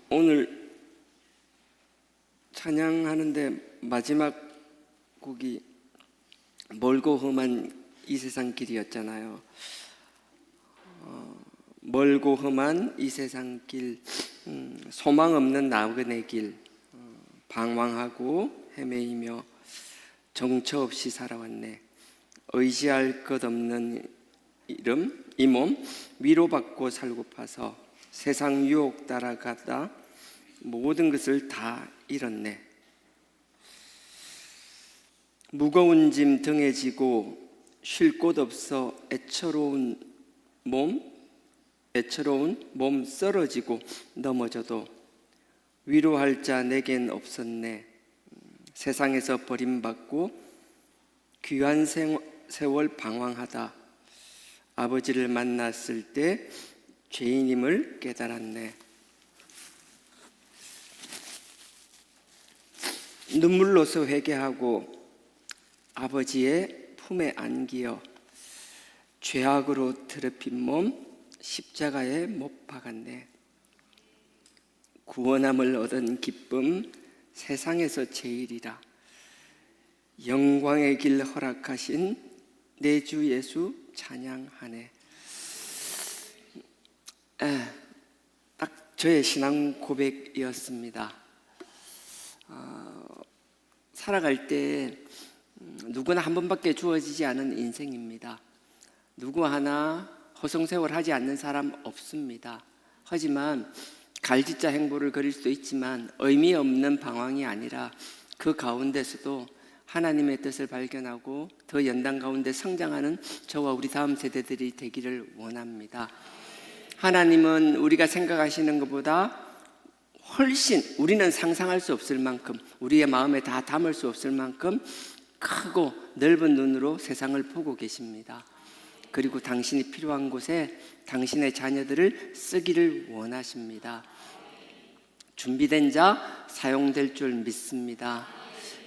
오늘 찬양하는데 마지막 곡이 멀고 험한 이 세상 길이었잖아요. 멀고 험한 이 세상 길, 소망 없는 나그네 길, 방황하고 헤매이며 정처 없이 살아왔네. 의지할 것 없는 이 몸 위로받고 살고파서 세상 유혹 따라가다 모든 것을 다 잃었네. 무거운 짐 등에 지고 쉴 곳 없어 애처로운 몸 쓰러지고 넘어져도 위로할 자 내겐 없었네. 세상에서 버림받고 귀한 세월 방황하다 아버지를 만났을 때 죄인임을 깨달았네. 눈물로서 회개하고 아버지의 품에 안기어 죄악으로 더럽힌 몸 십자가에 못 박았네. 구원함을 얻은 기쁨 세상에서 제일이라. 영광의 길 허락하신 내 주 예수 찬양하네. 딱 저의 신앙 고백이었습니다. 살아갈 때 누구나 한 번밖에 주어지지 않은 인생입니다. 누구 하나 허송세월 하지 않는 사람 없습니다. 하지만 갈짓자 행보를 그릴 수도 있지만 의미 없는 방황이 아니라 그 가운데서도 하나님의 뜻을 발견하고 더 연단 가운데 성장하는 저와 우리 다음 세대들이 되기를 원합니다. 하나님은 우리가 생각하시는 것보다 훨씬 우리는 상상할 수 없을 만큼 우리의 마음에 다 담을 수 없을 만큼 크고 넓은 눈으로 세상을 보고 계십니다. 그리고 당신이 필요한 곳에 당신의 자녀들을 쓰기를 원하십니다. 준비된 자 사용될 줄 믿습니다.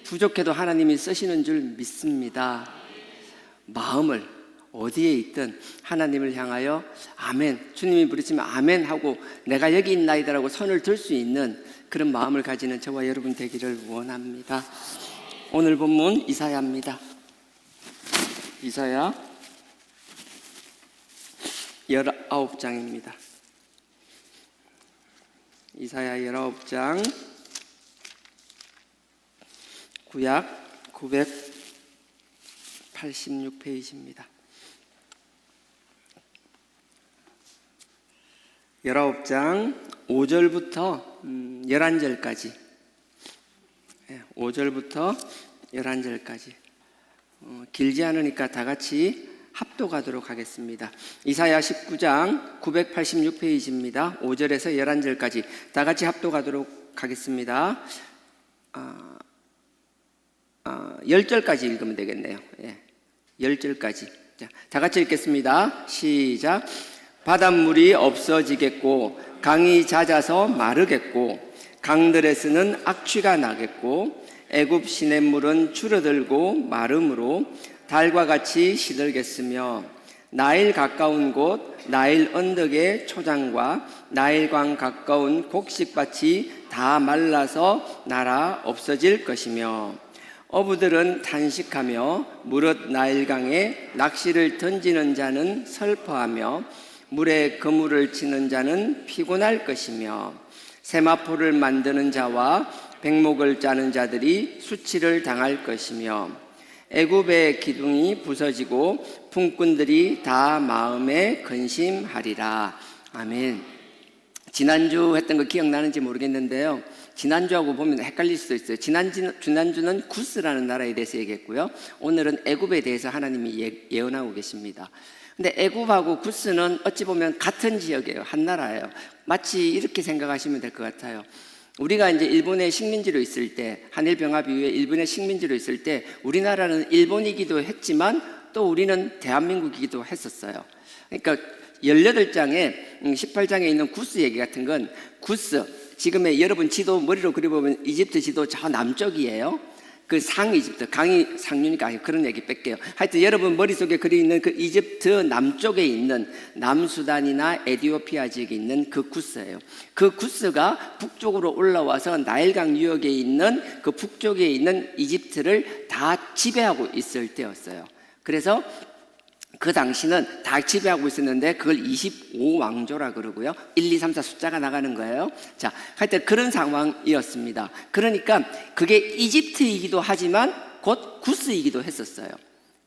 부족해도 하나님이 쓰시는 줄 믿습니다. 마음을 어디에 있든 하나님을 향하여 아멘, 주님이 부르시면 아멘 하고 내가 여기 있나이다라고 손을 들 수 있는 그런 마음을 가지는 저와 여러분 되기를 원합니다. 오늘 본문 이사야입니다. 이사야 19장입니다. 이사야 19장 구약 986페이지입니다. 19장 5절부터 11절까지 5절부터 11절까지 길지 않으니까 다 같이 합독하도록 하겠습니다. 이사야 19장 986페이지입니다. 5절에서 11절까지 다 같이 합독하도록 하겠습니다. 10절까지 읽으면 되겠네요. 10절까지. 자, 다 같이 읽겠습니다. 시작. 바닷물이 없어지겠고 강이 잦아서 마르겠고 강들에서는 악취가 나겠고 애굽 시냇물은 줄어들고 마름으로 달과 같이 시들겠으며 나일 가까운 곳 나일 언덕의 초장과 나일강 가까운 곡식밭이 다 말라서 날아 없어질 것이며 어부들은 탄식하며 무릇 나일강에 낚시를 던지는 자는 슬퍼하며 물에 그물을 치는 자는 피곤할 것이며 세마포를 만드는 자와 백목을 짜는 자들이 수치를 당할 것이며 애굽의 기둥이 부서지고 품꾼들이 다 마음에 근심하리라. 아멘. 지난주 했던 거 기억나는지 모르겠는데요. 지난주하고 보면 헷갈릴 수도 있어요. 지난주는 구스라는 나라에 대해서 얘기했고요. 오늘은 애굽에 대해서 하나님이 예언하고 계십니다. 근데 애굽하고 구스는 어찌 보면 같은 지역이에요. 한 나라예요. 마치 이렇게 생각하시면 될 것 같아요. 우리가 이제 일본의 식민지로 있을 때, 한일병합 이후에 일본의 식민지로 있을 때 우리나라는 일본이기도 했지만 또 우리는 대한민국이기도 했었어요. 그러니까 18장에 18장에 있는 구스 얘기 같은 건 구스, 지금의 여러분 지도 머리로 그려보면 이집트 지도 저 남쪽이에요. 그 상 이집트, 강이 상류니까 그런 얘기 뺄게요. 하여튼 여러분 머릿속에 그려 있는 그 이집트 남쪽에 있는 남수단이나 에티오피아 지역에 있는 그 구스예요. 그 구스가 북쪽으로 올라와서 나일강 유역에 있는 그 북쪽에 있는 이집트를 다 지배하고 있을 때였어요. 그래서 그 당시는 다 지배하고 있었는데 그걸 25왕조라 그러고요. 1, 2, 3, 4 숫자가 나가는 거예요. 자, 하여튼 그런 상황이었습니다. 그러니까 그게 이집트이기도 하지만 곧 구스이기도 했었어요.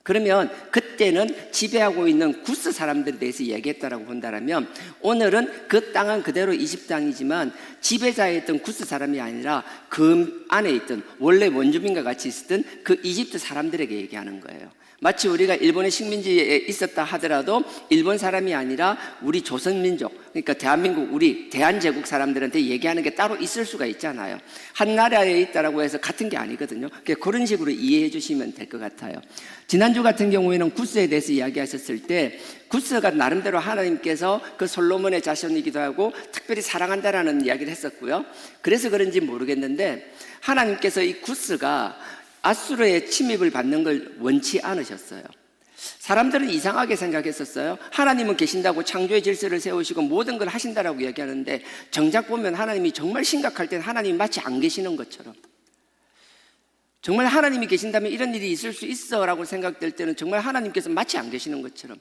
그러면 그때는 지배하고 있는 구스 사람들에 대해서 얘기했다라고 본다면 오늘은 그 땅은 그대로 이집트 땅이지만 지배자였던 구스 사람이 아니라 그 안에 있던 원래 원주민과 같이 있었던 그 이집트 사람들에게 얘기하는 거예요. 마치 우리가 일본의 식민지에 있었다 하더라도 일본 사람이 아니라 우리 조선민족, 그러니까 대한민국, 우리 대한제국 사람들한테 얘기하는 게 따로 있을 수가 있잖아요. 한 나라에 있다라고 해서 같은 게 아니거든요. 그런 식으로 이해해 주시면 될 것 같아요. 지난주 같은 경우에는 구스에 대해서 이야기하셨을 때 구스가 나름대로 하나님께서 그 솔로몬의 자손이기도 하고 특별히 사랑한다라는 이야기를 했었고요. 그래서 그런지 모르겠는데 하나님께서 이 구스가 아수르의 침입을 받는 걸 원치 않으셨어요. 사람들은 이상하게 생각했었어요. 하나님은 계신다고 창조의 질서를 세우시고 모든 걸 하신다라고 얘기하는데 정작 보면 하나님이 정말 심각할 땐 하나님이 마치 안 계시는 것처럼, 정말 하나님이 계신다면 이런 일이 있을 수 있어 라고 생각될 때는 정말 하나님께서 마치 안 계시는 것처럼,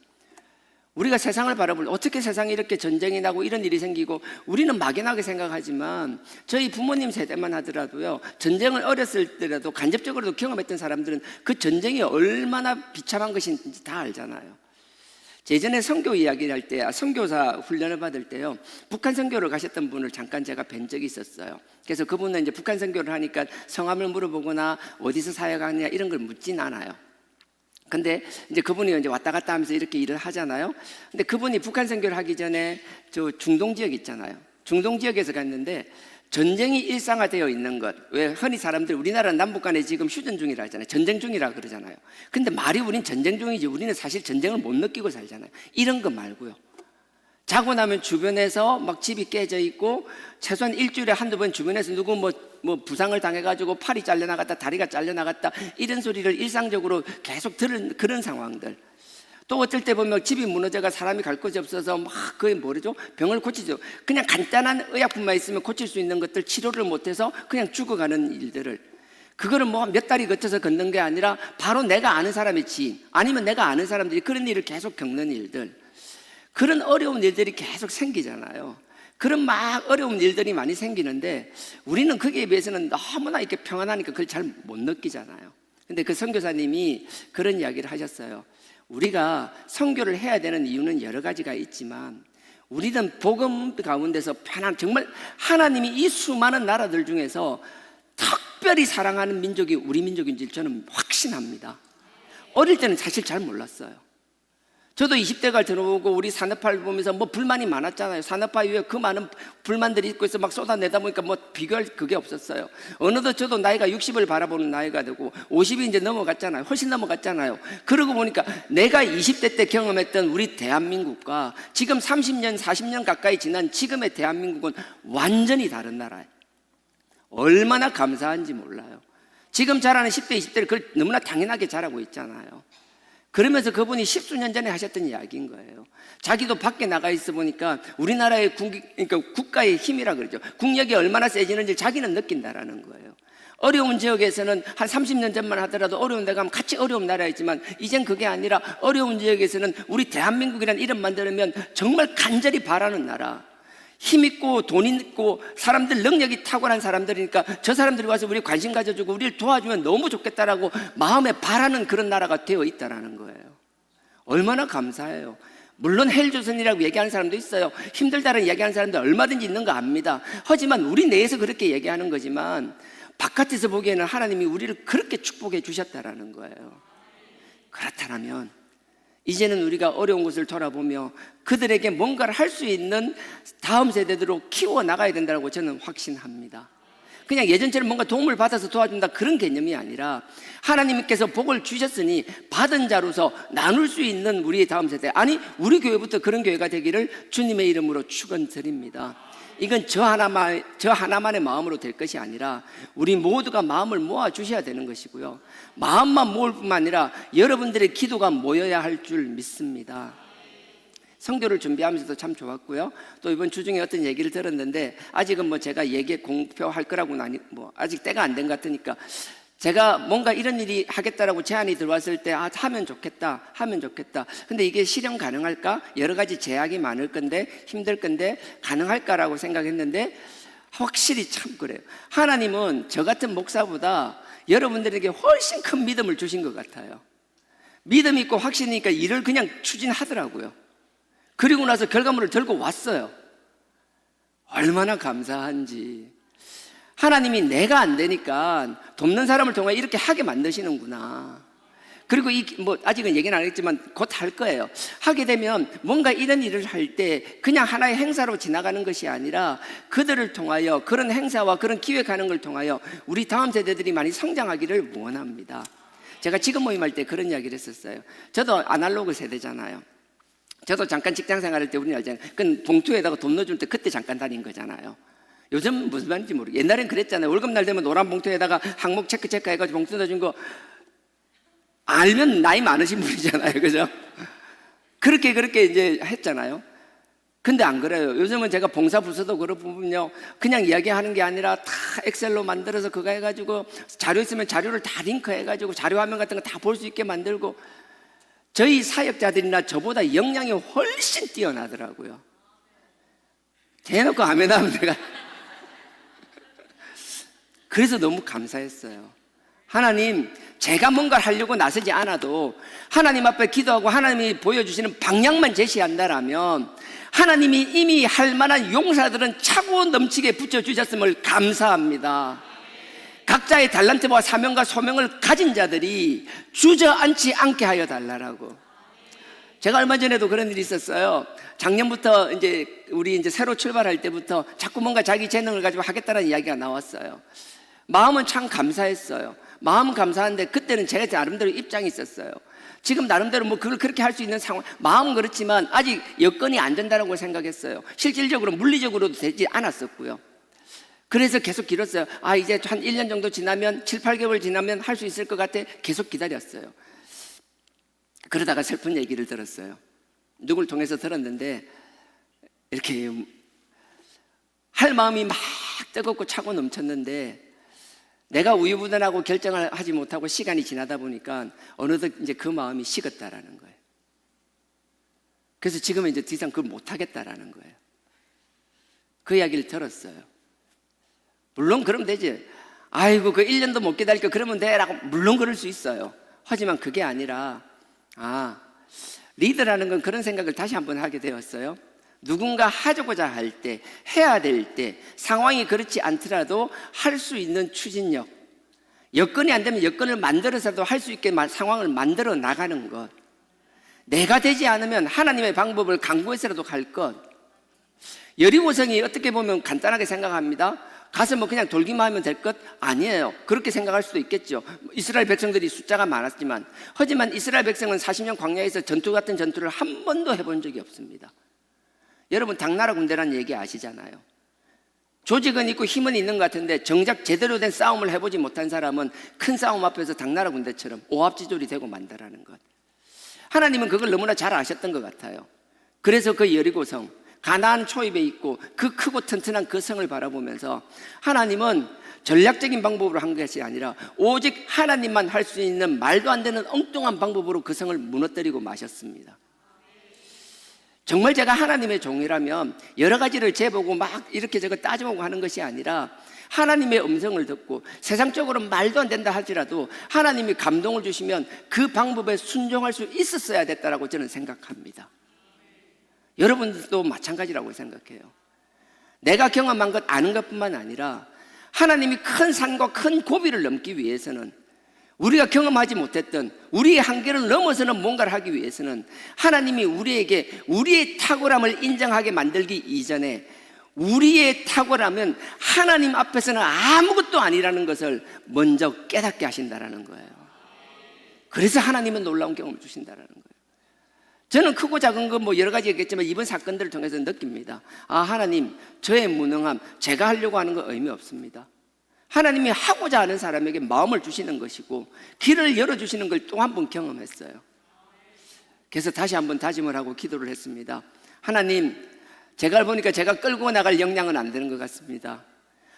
우리가 세상을 바라볼 때 어떻게 세상에 이렇게 전쟁이 나고 이런 일이 생기고 우리는 막연하게 생각하지만 저희 부모님 세대만 하더라도요, 전쟁을 어렸을 때라도 간접적으로도 경험했던 사람들은 그 전쟁이 얼마나 비참한 것인지 다 알잖아요. 예전에 선교 이야기를 할 때, 선교사 훈련을 받을 때요, 북한 선교를 가셨던 분을 잠깐 제가 뵌 적이 있었어요. 그래서 그분은 이제 북한 선교를 하니까 성함을 물어보거나 어디서 사역하느냐 이런 걸 묻진 않아요. 근데 이제 그분이 이제 왔다 갔다 하면서 이렇게 일을 하잖아요. 근데 그분이 북한 선교를 하기 전에 저 중동 지역 있잖아요. 중동 지역에서 갔는데 전쟁이 일상화되어 있는 것. 왜 흔히 사람들 우리나라 남북 간에 지금 휴전 중이라 하잖아요. 전쟁 중이라 그러잖아요. 근데 말이 우린 전쟁 중이지 우리는 사실 전쟁을 못 느끼고 살잖아요. 이런 거 말고요. 자고 나면 주변에서 막 집이 깨져 있고 최소한 일주일에 한두 번 주변에서 누구 뭐 부상을 당해가지고 팔이 잘려나갔다 다리가 잘려나갔다 이런 소리를 일상적으로 계속 들은 그런 상황들. 또 어떨 때 보면 집이 무너져가 사람이 갈 곳이 없어서 막 그게 뭐죠? 병을 고치죠. 그냥 간단한 의약품만 있으면 고칠 수 있는 것들 치료를 못해서 그냥 죽어가는 일들을, 그거를 뭐 몇 달이 거쳐서 걷는 게 아니라 바로 내가 아는 사람의 지인 아니면 내가 아는 사람들이 그런 일을 계속 겪는 일들, 그런 어려운 일들이 계속 생기잖아요. 그런 막 어려운 일들이 많이 생기는데 우리는 거기에 비해서는 너무나 이렇게 평안하니까 그걸 잘 못 느끼잖아요. 근데 그 선교사님이 그런 이야기를 하셨어요. 우리가 선교를 해야 되는 이유는 여러 가지가 있지만 우리는 복음 가운데서 편한, 정말 하나님이 이 수많은 나라들 중에서 특별히 사랑하는 민족이 우리 민족인지 저는 확신합니다. 어릴 때는 사실 잘 몰랐어요. 저도 20대가 들어오고 우리 산업화를 보면서 뭐 불만이 많았잖아요. 산업화 이후에 그 많은 불만들이 있고 있어 막 쏟아내다 보니까 뭐 비교할 그게 없었어요. 어느덧 저도 나이가 60을 바라보는 나이가 되고 50이 이제 넘어갔잖아요. 훨씬 넘어갔잖아요. 그러고 보니까 내가 20대 때 경험했던 우리 대한민국과 지금 30년, 40년 가까이 지난 지금의 대한민국은 완전히 다른 나라예요. 얼마나 감사한지 몰라요. 지금 자라는 10대, 20대를 그걸 너무나 당연하게 잘하고 있잖아요. 그러면서 그분이 십수년 전에 하셨던 이야기인 거예요. 자기도 밖에 나가 있어 보니까 우리나라의 그러니까 국가의 힘이라 그러죠. 국력이 얼마나 세지는지 자기는 느낀다라는 거예요. 어려운 지역에서는 한 30년 전만 하더라도 어려운 데 가면 같이 어려운 나라였지만 이젠 그게 아니라 어려운 지역에서는 우리 대한민국이라는 이름만 들으면 정말 간절히 바라는 나라. 힘있고 돈 있고 사람들 능력이 탁월한 사람들이니까 저 사람들이 와서 우리 관심 가져주고 우리를 도와주면 너무 좋겠다라고 마음에 바라는 그런 나라가 되어 있다는 거예요. 얼마나 감사해요. 물론 헬조선이라고 얘기하는 사람도 있어요. 힘들다는 얘기하는 사람도 얼마든지 있는 거 압니다. 하지만 우리 내에서 그렇게 얘기하는 거지만 바깥에서 보기에는 하나님이 우리를 그렇게 축복해 주셨다는 거예요. 그렇다면 이제는 우리가 어려운 것을 돌아보며 그들에게 뭔가를 할 수 있는 다음 세대들로 키워나가야 된다고 저는 확신합니다. 그냥 예전처럼 뭔가 도움을 받아서 도와준다 그런 개념이 아니라 하나님께서 복을 주셨으니 받은 자로서 나눌 수 있는 우리의 다음 세대, 아니 우리 교회부터 그런 교회가 되기를 주님의 이름으로 축원드립니다. 이건 저 하나만의 마음으로 될 것이 아니라 우리 모두가 마음을 모아 주셔야 되는 것이고요. 마음만 모을 뿐만 아니라 여러분들의 기도가 모여야 할 줄 믿습니다. 성교를 준비하면서도 참 좋았고요. 또 이번 주 중에 어떤 얘기를 들었는데, 아직은 뭐 제가 얘기에 공표할 거라고는 아직 때가 안 된 것 같으니까, 제가 뭔가 이런 일이 하겠다라고 제안이 들어왔을 때 하면 좋겠다. 근데 이게 실현 가능할까? 여러 가지 제약이 많을 건데, 힘들 건데 가능할까라고 생각했는데, 확실히 참 그래요. 하나님은 저 같은 목사보다 여러분들에게 훨씬 큰 믿음을 주신 것 같아요. 믿음 있고 확신이 있으니까 일을 그냥 추진하더라고요. 그리고 나서 결과물을 들고 왔어요. 얼마나 감사한지. 하나님이 내가 안 되니까 돕는 사람을 통해 이렇게 하게 만드시는구나. 그리고 아직은 얘기는 안 했지만 곧 할 거예요. 하게 되면 뭔가 이런 일을 할 때 그냥 하나의 행사로 지나가는 것이 아니라 그들을 통하여, 그런 행사와 그런 기획하는 걸 통하여 우리 다음 세대들이 많이 성장하기를 원합니다. 제가 지금 모임할 때 그런 이야기를 했었어요. 저도 아날로그 세대잖아요. 저도 잠깐 직장 생활할 때 우리는 알잖아요. 그건 봉투에다가 돈 넣어줄 때 그때 잠깐 다닌 거잖아요. 요즘 무슨 말인지 모르겠어요. 옛날엔 그랬잖아요. 월급날 되면 노란 봉투에다가 항목 체크 해가지고 봉투 넣어준 거 알면 나이 많으신 분이잖아요. 그죠? 그렇게 이제 했잖아요. 근데 안 그래요. 요즘은 제가 봉사 부서도 그렇군요. 그냥 이야기하는 게 아니라 다 엑셀로 만들어서 그거 해가지고 자료 있으면 자료를 다 링크해가지고 자료 화면 같은 거 다 볼 수 있게 만들고, 저희 사역자들이나 저보다 역량이 훨씬 뛰어나더라고요. 대놓고 아멘하면 내가 그래서 너무 감사했어요. 하나님, 제가 뭔가를 하려고 나서지 않아도 하나님 앞에 기도하고 하나님이 보여주시는 방향만 제시한다라면 하나님이 이미 할 만한 용사들은 차고 넘치게 붙여주셨음을 감사합니다. 각자의 달란트와 사명과 소명을 가진 자들이 주저앉지 않게 하여 달라라고. 제가 얼마 전에도 그런 일이 있었어요. 작년부터 우리 새로 출발할 때부터 자꾸 뭔가 자기 재능을 가지고 하겠다는 이야기가 나왔어요. 마음은 참 감사했어요. 마음은 감사한데 그때는 제가 나름대로 입장이 있었어요. 지금 나름대로 그걸 그렇게 할 수 있는 상황, 마음은 그렇지만 아직 여건이 안 된다고 생각했어요. 실질적으로 물리적으로도 되지 않았었고요. 그래서 계속 길었어요. 이제 한 1년 정도 지나면, 7, 8개월 지나면 할 수 있을 것 같아. 계속 기다렸어요. 그러다가 슬픈 얘기를 들었어요. 누굴 통해서 들었는데, 이렇게 할 마음이 막 뜨겁고 차고 넘쳤는데 내가 우유부단하고 결정을 하지 못하고 시간이 지나다 보니까 어느덧 이제 그 마음이 식었다라는 거예요. 그래서 지금은 이제 더 이상 그걸 못하겠다라는 거예요. 그 이야기를 들었어요. 물론 그러면 되지. 아이고, 그 1년도 못 기다릴까 그러면 돼 라고 물론 그럴 수 있어요. 하지만 그게 아니라 리더라는 건 그런 생각을 다시 한번 하게 되었어요. 누군가 하고자 할 때, 해야 될 때, 상황이 그렇지 않더라도 할 수 있는 추진력, 여건이 안 되면 여건을 만들어서도 할 수 있게 상황을 만들어 나가는 것, 내가 되지 않으면 하나님의 방법을 강구해서라도 갈 것. 여리고성이 어떻게 보면 간단하게 생각합니다. 가서 그냥 돌기만 하면 될 것? 아니에요. 그렇게 생각할 수도 있겠죠. 이스라엘 백성들이 숫자가 많았지만, 하지만 이스라엘 백성은 40년 광야에서 전투 같은 전투를 한 번도 해본 적이 없습니다. 여러분, 당나라 군대라는 얘기 아시잖아요. 조직은 있고 힘은 있는 것 같은데 정작 제대로 된 싸움을 해보지 못한 사람은 큰 싸움 앞에서 당나라 군대처럼 오합지졸이 되고 만다라는 것. 하나님은 그걸 너무나 잘 아셨던 것 같아요. 그래서 그 여리고성, 가나안 초입에 있고 그 크고 튼튼한 그 성을 바라보면서 하나님은 전략적인 방법으로 한 것이 아니라 오직 하나님만 할 수 있는 말도 안 되는 엉뚱한 방법으로 그 성을 무너뜨리고 마셨습니다. 정말 제가 하나님의 종이라면 여러 가지를 재보고 막 이렇게 저거 따져보고 하는 것이 아니라 하나님의 음성을 듣고 세상적으로 말도 안 된다 할지라도 하나님이 감동을 주시면 그 방법에 순종할 수 있었어야 됐다라고 저는 생각합니다. 여러분들도 마찬가지라고 생각해요. 내가 경험한 것, 아는 것뿐만 아니라 하나님이 큰 산과 큰 고비를 넘기 위해서는, 우리가 경험하지 못했던 우리의 한계를 넘어서는 뭔가를 하기 위해서는 하나님이 우리에게 우리의 탁월함을 인정하게 만들기 이전에 우리의 탁월함은 하나님 앞에서는 아무것도 아니라는 것을 먼저 깨닫게 하신다라는 거예요. 그래서 하나님은 놀라운 경험을 주신다라는 거예요. 저는 크고 작은 거 뭐 여러 가지 있겠지만 이번 사건들을 통해서 느낍니다. 아, 하나님, 저의 무능함, 제가 하려고 하는 건 의미 없습니다. 하나님이 하고자 하는 사람에게 마음을 주시는 것이고 길을 열어주시는 걸 또 한 번 경험했어요. 그래서 다시 한번 다짐을 하고 기도를 했습니다. 하나님, 제가 보니까 제가 끌고 나갈 역량은 안 되는 것 같습니다.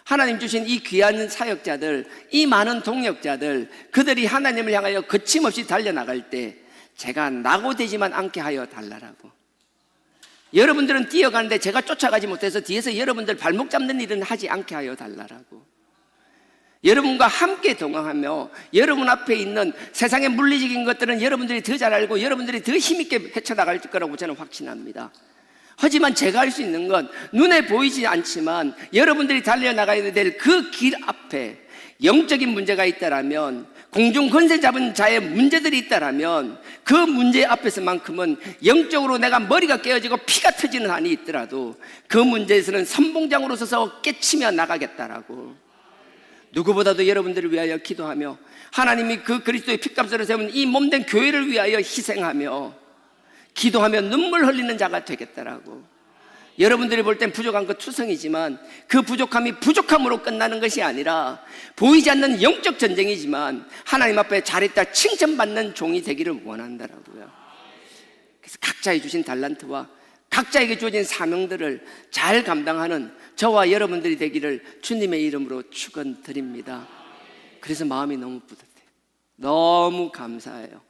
하나님 주신 이 귀한 사역자들, 이 많은 동역자들, 그들이 하나님을 향하여 거침없이 달려나갈 때 제가 낙오되지만 않게 하여 달라라고. 여러분들은 뛰어가는데 제가 쫓아가지 못해서 뒤에서 여러분들 발목 잡는 일은 하지 않게 하여 달라라고. 여러분과 함께 동행하며 여러분 앞에 있는 세상의 물리적인 것들은 여러분들이 더 잘 알고 여러분들이 더 힘있게 헤쳐나갈 거라고 저는 확신합니다. 하지만 제가 할 수 있는 건 눈에 보이지 않지만 여러분들이 달려나가야 될 그 길 앞에 영적인 문제가 있다라면, 공중 권세 잡은 자의 문제들이 있다라면 그 문제 앞에서만큼은 영적으로 내가 머리가 깨어지고 피가 터지는 한이 있더라도 그 문제에서는 선봉장으로 서서 깨치며 나가겠다라고. 누구보다도 여러분들을 위하여 기도하며 하나님이 그 그리스도의 핏값으로 세운 이 몸된 교회를 위하여 희생하며 기도하며 눈물 흘리는 자가 되겠다라고. 여러분들이 볼 땐 부족한 것 투성이지만 그 부족함이 부족함으로 끝나는 것이 아니라 보이지 않는 영적 전쟁이지만 하나님 앞에 잘했다 칭찬받는 종이 되기를 원한다라고요. 그래서 각자에 주신 달란트와 각자에게 주어진 사명들을 잘 감당하는 저와 여러분들이 되기를 주님의 이름으로 축원드립니다. 그래서 마음이 너무 뿌듯해요. 너무 감사해요.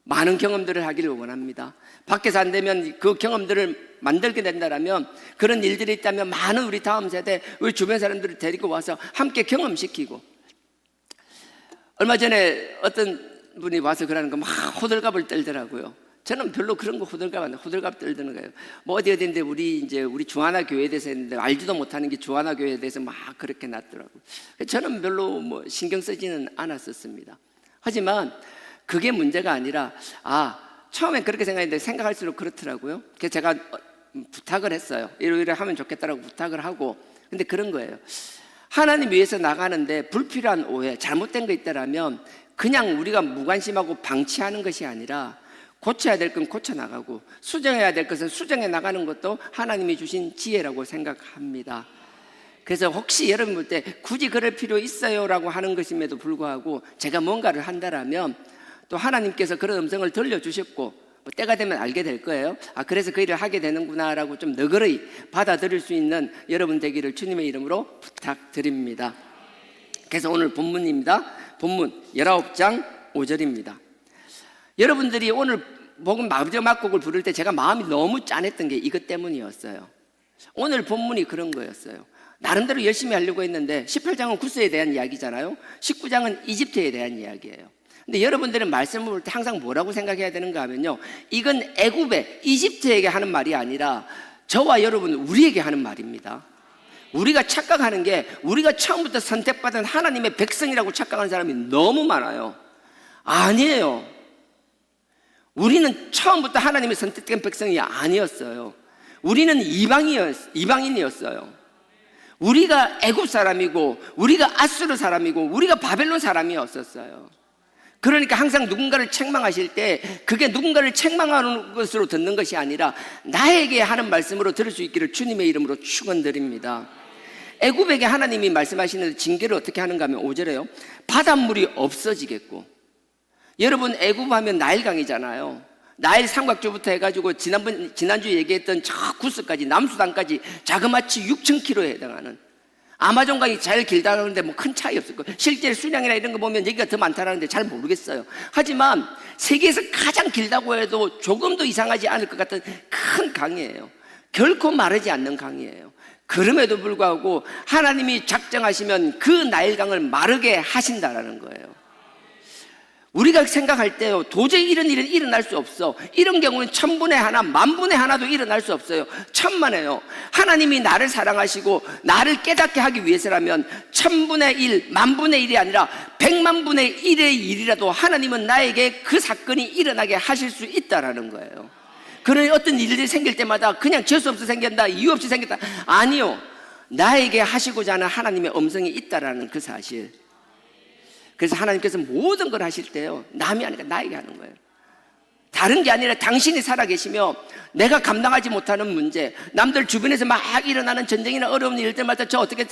많은 경험들을 하기를 원합니다. 밖에서 안 되면 그 경험들을 만들게 된다면, 그런 일들이 있다면 많은 우리 다음 세대, 우리 주변 사람들을 데리고 와서 함께 경험시키고. 얼마 전에 어떤 분이 와서 그러는 거 막 호들갑을 떨더라고요. 저는 별로 그런 거 호들갑 떨드는 거예요. 뭐 어디인데 우리 주하나 교회에 대해서 했는데 알지도 못하는 게 주하나 교회에 대해서 막 그렇게 났더라고요. 저는 별로 뭐 신경 쓰지는 않았었습니다. 하지만 그게 문제가 아니라, 처음엔 그렇게 생각했는데 생각할수록 그렇더라고요. 그래서 제가 부탁을 했어요. 이러이러 하면 좋겠다라고 부탁을 하고. 근데 그런 거예요. 하나님 위해서 나가는데 불필요한 오해, 잘못된 거 있다라면 그냥 우리가 무관심하고 방치하는 것이 아니라 고쳐야 될 건 고쳐나가고 수정해야 될 것은 수정해 나가는 것도 하나님이 주신 지혜라고 생각합니다. 그래서 혹시 여러분 볼 때 굳이 그럴 필요 있어요? 라고 하는 것임에도 불구하고 제가 뭔가를 한다라면 또 하나님께서 그런 음성을 들려주셨고 때가 되면 알게 될 거예요. 그래서 그 일을 하게 되는구나 라고 좀 너그러이 받아들일 수 있는 여러분 되기를 주님의 이름으로 부탁드립니다. 그래서 오늘 본문입니다. 본문 19장 5절입니다. 여러분들이 오늘 복음 마지막 곡을 부를 때 제가 마음이 너무 짠했던 게 이것 때문이었어요. 오늘 본문이 그런 거였어요. 나름대로 열심히 하려고 했는데 18장은 구스에 대한 이야기잖아요. 19장은 이집트에 대한 이야기예요. 근데 여러분들은 말씀을 볼 때 항상 뭐라고 생각해야 되는가 하면요, 이건 애굽에 이집트에게 하는 말이 아니라 저와 여러분 우리에게 하는 말입니다. 우리가 착각하는 게 우리가 처음부터 선택받은 하나님의 백성이라고 착각하는 사람이 너무 많아요. 아니에요. 우리는 처음부터 하나님의 선택된 백성이 아니었어요. 우리는 이방인이었어요. 우리가 애굽 사람이고 우리가 아수르 사람이고 우리가 바벨론 사람이었었어요. 그러니까 항상 누군가를 책망하실 때 그게 누군가를 책망하는 것으로 듣는 것이 아니라 나에게 하는 말씀으로 들을 수 있기를 주님의 이름으로 축원드립니다. 애굽에게 하나님이 말씀하시는 징계를 어떻게 하는가 하면 5절에요. 바닷물이 없어지겠고. 여러분 애굽 하면 나일강이잖아요. 나일 삼각주부터 해가지고 지난주 얘기했던 저 구스까지 남수단까지 자그마치 6,000km에 해당하는, 아마존강이 제일 길다는데 뭐 큰 차이 없을 거예요. 실제 수량이나 이런 거 보면 여기가 더 많다는데 잘 모르겠어요. 하지만 세계에서 가장 길다고 해도 조금도 이상하지 않을 것 같은 큰 강이에요. 결코 마르지 않는 강이에요. 그럼에도 불구하고 하나님이 작정하시면 그 나일강을 마르게 하신다라는 거예요. 우리가 생각할 때요, 도저히 이런 일은 일어날 수 없어. 이런 경우는 1000분의 하나, 10,000분의 하나도 일어날 수 없어요. 천만에요. 하나님이 나를 사랑하시고 나를 깨닫게 하기 위해서라면 1000분의 1, 10,000분의 1이 아니라 1,000,000분의 1의 일이라도 하나님은 나에게 그 사건이 일어나게 하실 수 있다라는 거예요. 그런 어떤 일들이 생길 때마다 그냥 재수 없이 생긴다, 이유 없이 생겼다, 아니요. 나에게 하시고자 하는 하나님의 음성이 있다라는 그 사실. 그래서 하나님께서 모든 걸 하실 때요, 남이 아니라 나에게 하는 거예요. 다른 게 아니라 당신이 살아계시며 내가 감당하지 못하는 문제, 남들 주변에서 막 일어나는 전쟁이나 어려운 일 때마다 저 어떻게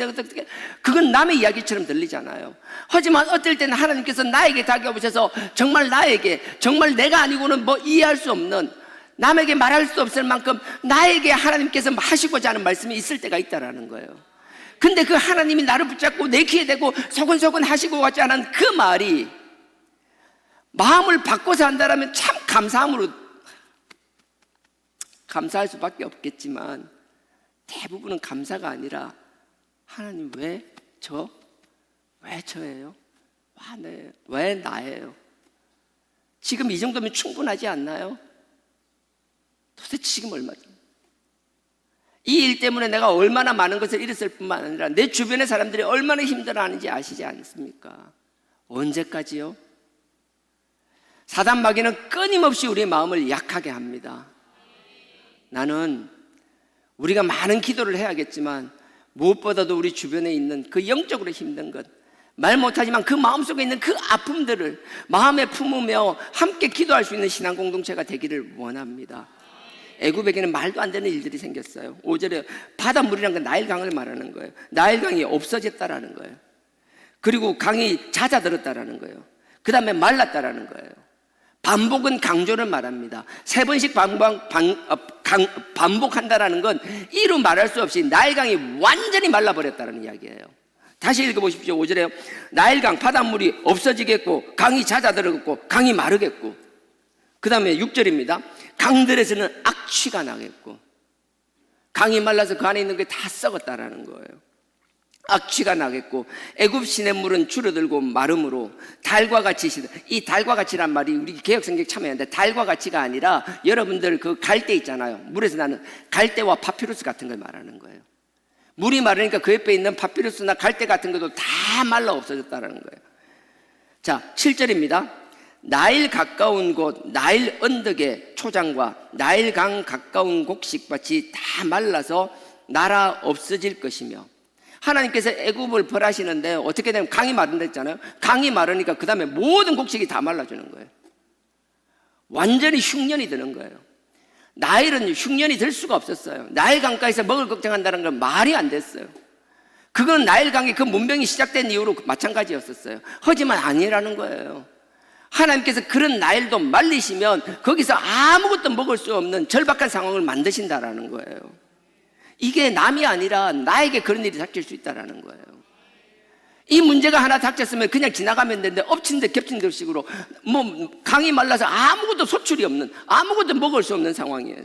그건 남의 이야기처럼 들리잖아요. 하지만 어떨 때는 하나님께서 나에게 다가오셔서 정말 나에게, 정말 내가 아니고는 뭐 이해할 수 없는, 남에게 말할 수 없을 만큼 나에게 하나님께서 하시고자 하는 말씀이 있을 때가 있다라는 거예요. 근데 그 하나님이 나를 붙잡고 내 귀에 대고 소근소근 하시고 가지 않은 그 말이 마음을 바꿔서 한다면 참 감사할 수밖에 없겠지만 대부분은 감사가 아니라 하나님 왜 저예요? 왜 나예요? 지금 이 정도면 충분하지 않나요? 도대체 지금 얼마죠? 이 일 때문에 내가 얼마나 많은 것을 잃었을 뿐만 아니라 내 주변의 사람들이 얼마나 힘들어하는지 아시지 않습니까? 언제까지요? 사단 마귀는 끊임없이 우리의 마음을 약하게 합니다. 나는 우리가 많은 기도를 해야겠지만 무엇보다도 우리 주변에 있는 그 영적으로 힘든 것, 말 못하지만 그 마음속에 있는 그 아픔들을 마음에 품으며 함께 기도할 수 있는 신앙 공동체가 되기를 원합니다. 애굽에게는 말도 안 되는 일들이 생겼어요. 5절에 바닷물이란 건 나일강을 말하는 거예요. 나일강이 없어졌다라는 거예요. 그리고 강이 잦아들었다라는 거예요. 그 다음에 말랐다라는 거예요. 반복은 강조를 말합니다. 3번씩 반복한다라는 건 이루 말할 수 없이 나일강이 완전히 말라버렸다는 이야기예요. 다시 읽어보십시오. 5절에 나일강 바닷물이 없어지겠고 강이 잦아들었고 강이 마르겠고, 그 다음에 6절입니다. 강들에서는 악취가 나겠고, 강이 말라서 그 안에 있는 게 다 썩었다라는 거예요. 악취가 나겠고, 애굽 시냇물은 줄어들고 마름으로 달과 같이 시다. 이 달과 같이란 말이 우리 개혁성경 참여하는데 달과 같이가 아니라 여러분들 그 갈대 있잖아요. 물에서 나는 갈대와 파피루스 같은 걸 말하는 거예요. 물이 마르니까 그 옆에 있는 파피루스나 갈대 같은 것도 다 말라 없어졌다는 거예요. 자, 7절입니다. 나일 가까운 곳, 나일 언덕의 초장과 나일강 가까운 곡식밭이 다 말라서 날아 없어질 것이며, 하나님께서 애굽을 벌하시는데 어떻게 되면 강이 마른다 했잖아요. 강이 마르니까 그 다음에 모든 곡식이 다 말라주는 거예요. 완전히 흉년이 드는 거예요. 나일은 흉년이 들 수가 없었어요. 나일 강가에서 먹을 걱정한다는 건 말이 안 됐어요. 그건 나일 강의 그 문명이 시작된 이후로 마찬가지였었어요. 하지만 아니라는 거예요. 하나님께서 그런 나일도 말리시면 거기서 아무것도 먹을 수 없는 절박한 상황을 만드신다라는 거예요. 이게 남이 아니라 나에게 그런 일이 닥칠 수 있다는 거예요. 이 문제가 하나 닥쳤으면 그냥 지나가면 되는데 엎친 데 겹친 데 식으로 강이 말라서 아무것도 소출이 없는, 아무것도 먹을 수 없는 상황이에요.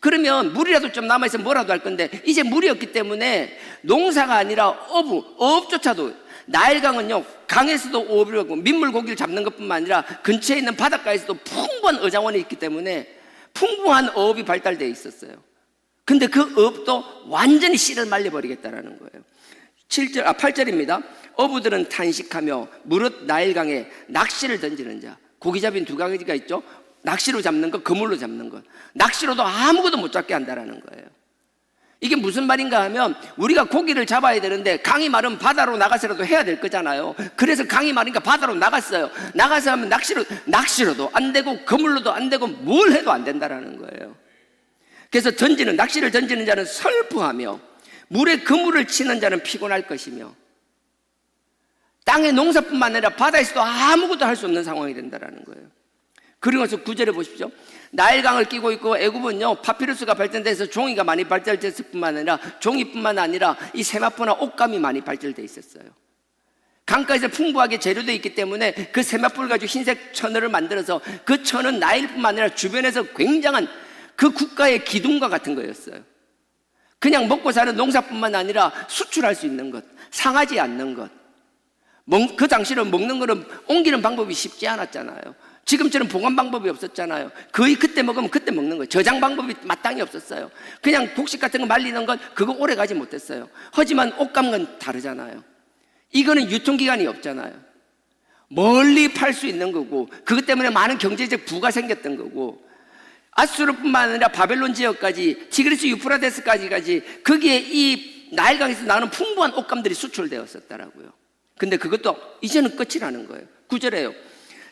그러면 물이라도 좀 남아있으면 뭐라도 할 건데 이제 물이 없기 때문에 농사가 아니라 어업조차도, 나일강은요 강에서도 어업을 하고 민물 고기를 잡는 것뿐만 아니라 근처에 있는 바닷가에서도 풍부한 어장원이 있기 때문에 풍부한 어업이 발달되어 있었어요. 근데 그 어업도 완전히 씨를 말려버리겠다라는 거예요. 8절입니다. 어부들은 탄식하며 무릇 나일강에 낚시를 던지는 자. 고기잡이는 두 가지가 있죠. 낚시로 잡는 것, 그물로 잡는 것. 낚시로도 아무것도 못 잡게 한다라는 거예요. 이게 무슨 말인가 하면 우리가 고기를 잡아야 되는데 강이 마르면 바다로 나가서라도 해야 될 거잖아요. 그래서 강이 마르니까 바다로 나갔어요. 나가서 하면 낚시로도 안 되고 그물로도 안 되고 뭘 해도 안 된다라는 거예요. 그래서 낚시를 던지는 자는 슬퍼하며 물에 그물을 치는 자는 피곤할 것이며, 땅의 농사뿐만 아니라 바다에서도 아무것도 할 수 없는 상황이 된다는 거예요. 그리고서 9절에 보십시오. 나일강을 끼고 있고 애굽은요 파피루스가 발전돼서 종이가 많이 발달됐을 뿐만 아니라 종이뿐만 아니라 이 세마포나 옷감이 많이 발달돼 있었어요. 강가에서 풍부하게 재료되어 있기 때문에 그 세마포를 가지고 흰색 천을 만들어서 그 천은 나일뿐만 아니라 주변에서 굉장한 그 국가의 기둥과 같은 거였어요. 그냥 먹고 사는 농사뿐만 아니라 수출할 수 있는 것, 상하지 않는 것. 그 당시는 먹는 거는 옮기는 방법이 쉽지 않았잖아요. 지금처럼 보관 방법이 없었잖아요. 거의 그때 먹으면 그때 먹는 거예요. 저장 방법이 마땅히 없었어요. 그냥 곡식 같은 거 말리는 건 그거 오래 가지 못했어요. 하지만 옷감은 다르잖아요. 이거는 유통기간이 없잖아요. 멀리 팔 수 있는 거고, 그것 때문에 많은 경제적 부가 생겼던 거고, 아수르뿐만 아니라 바벨론 지역까지, 티그리스 유프라데스까지 거기에 이 나일강에서 나오는 풍부한 옷감들이 수출되었었다라고요. 근데 그것도 이제는 끝이라는 거예요. 9절에요.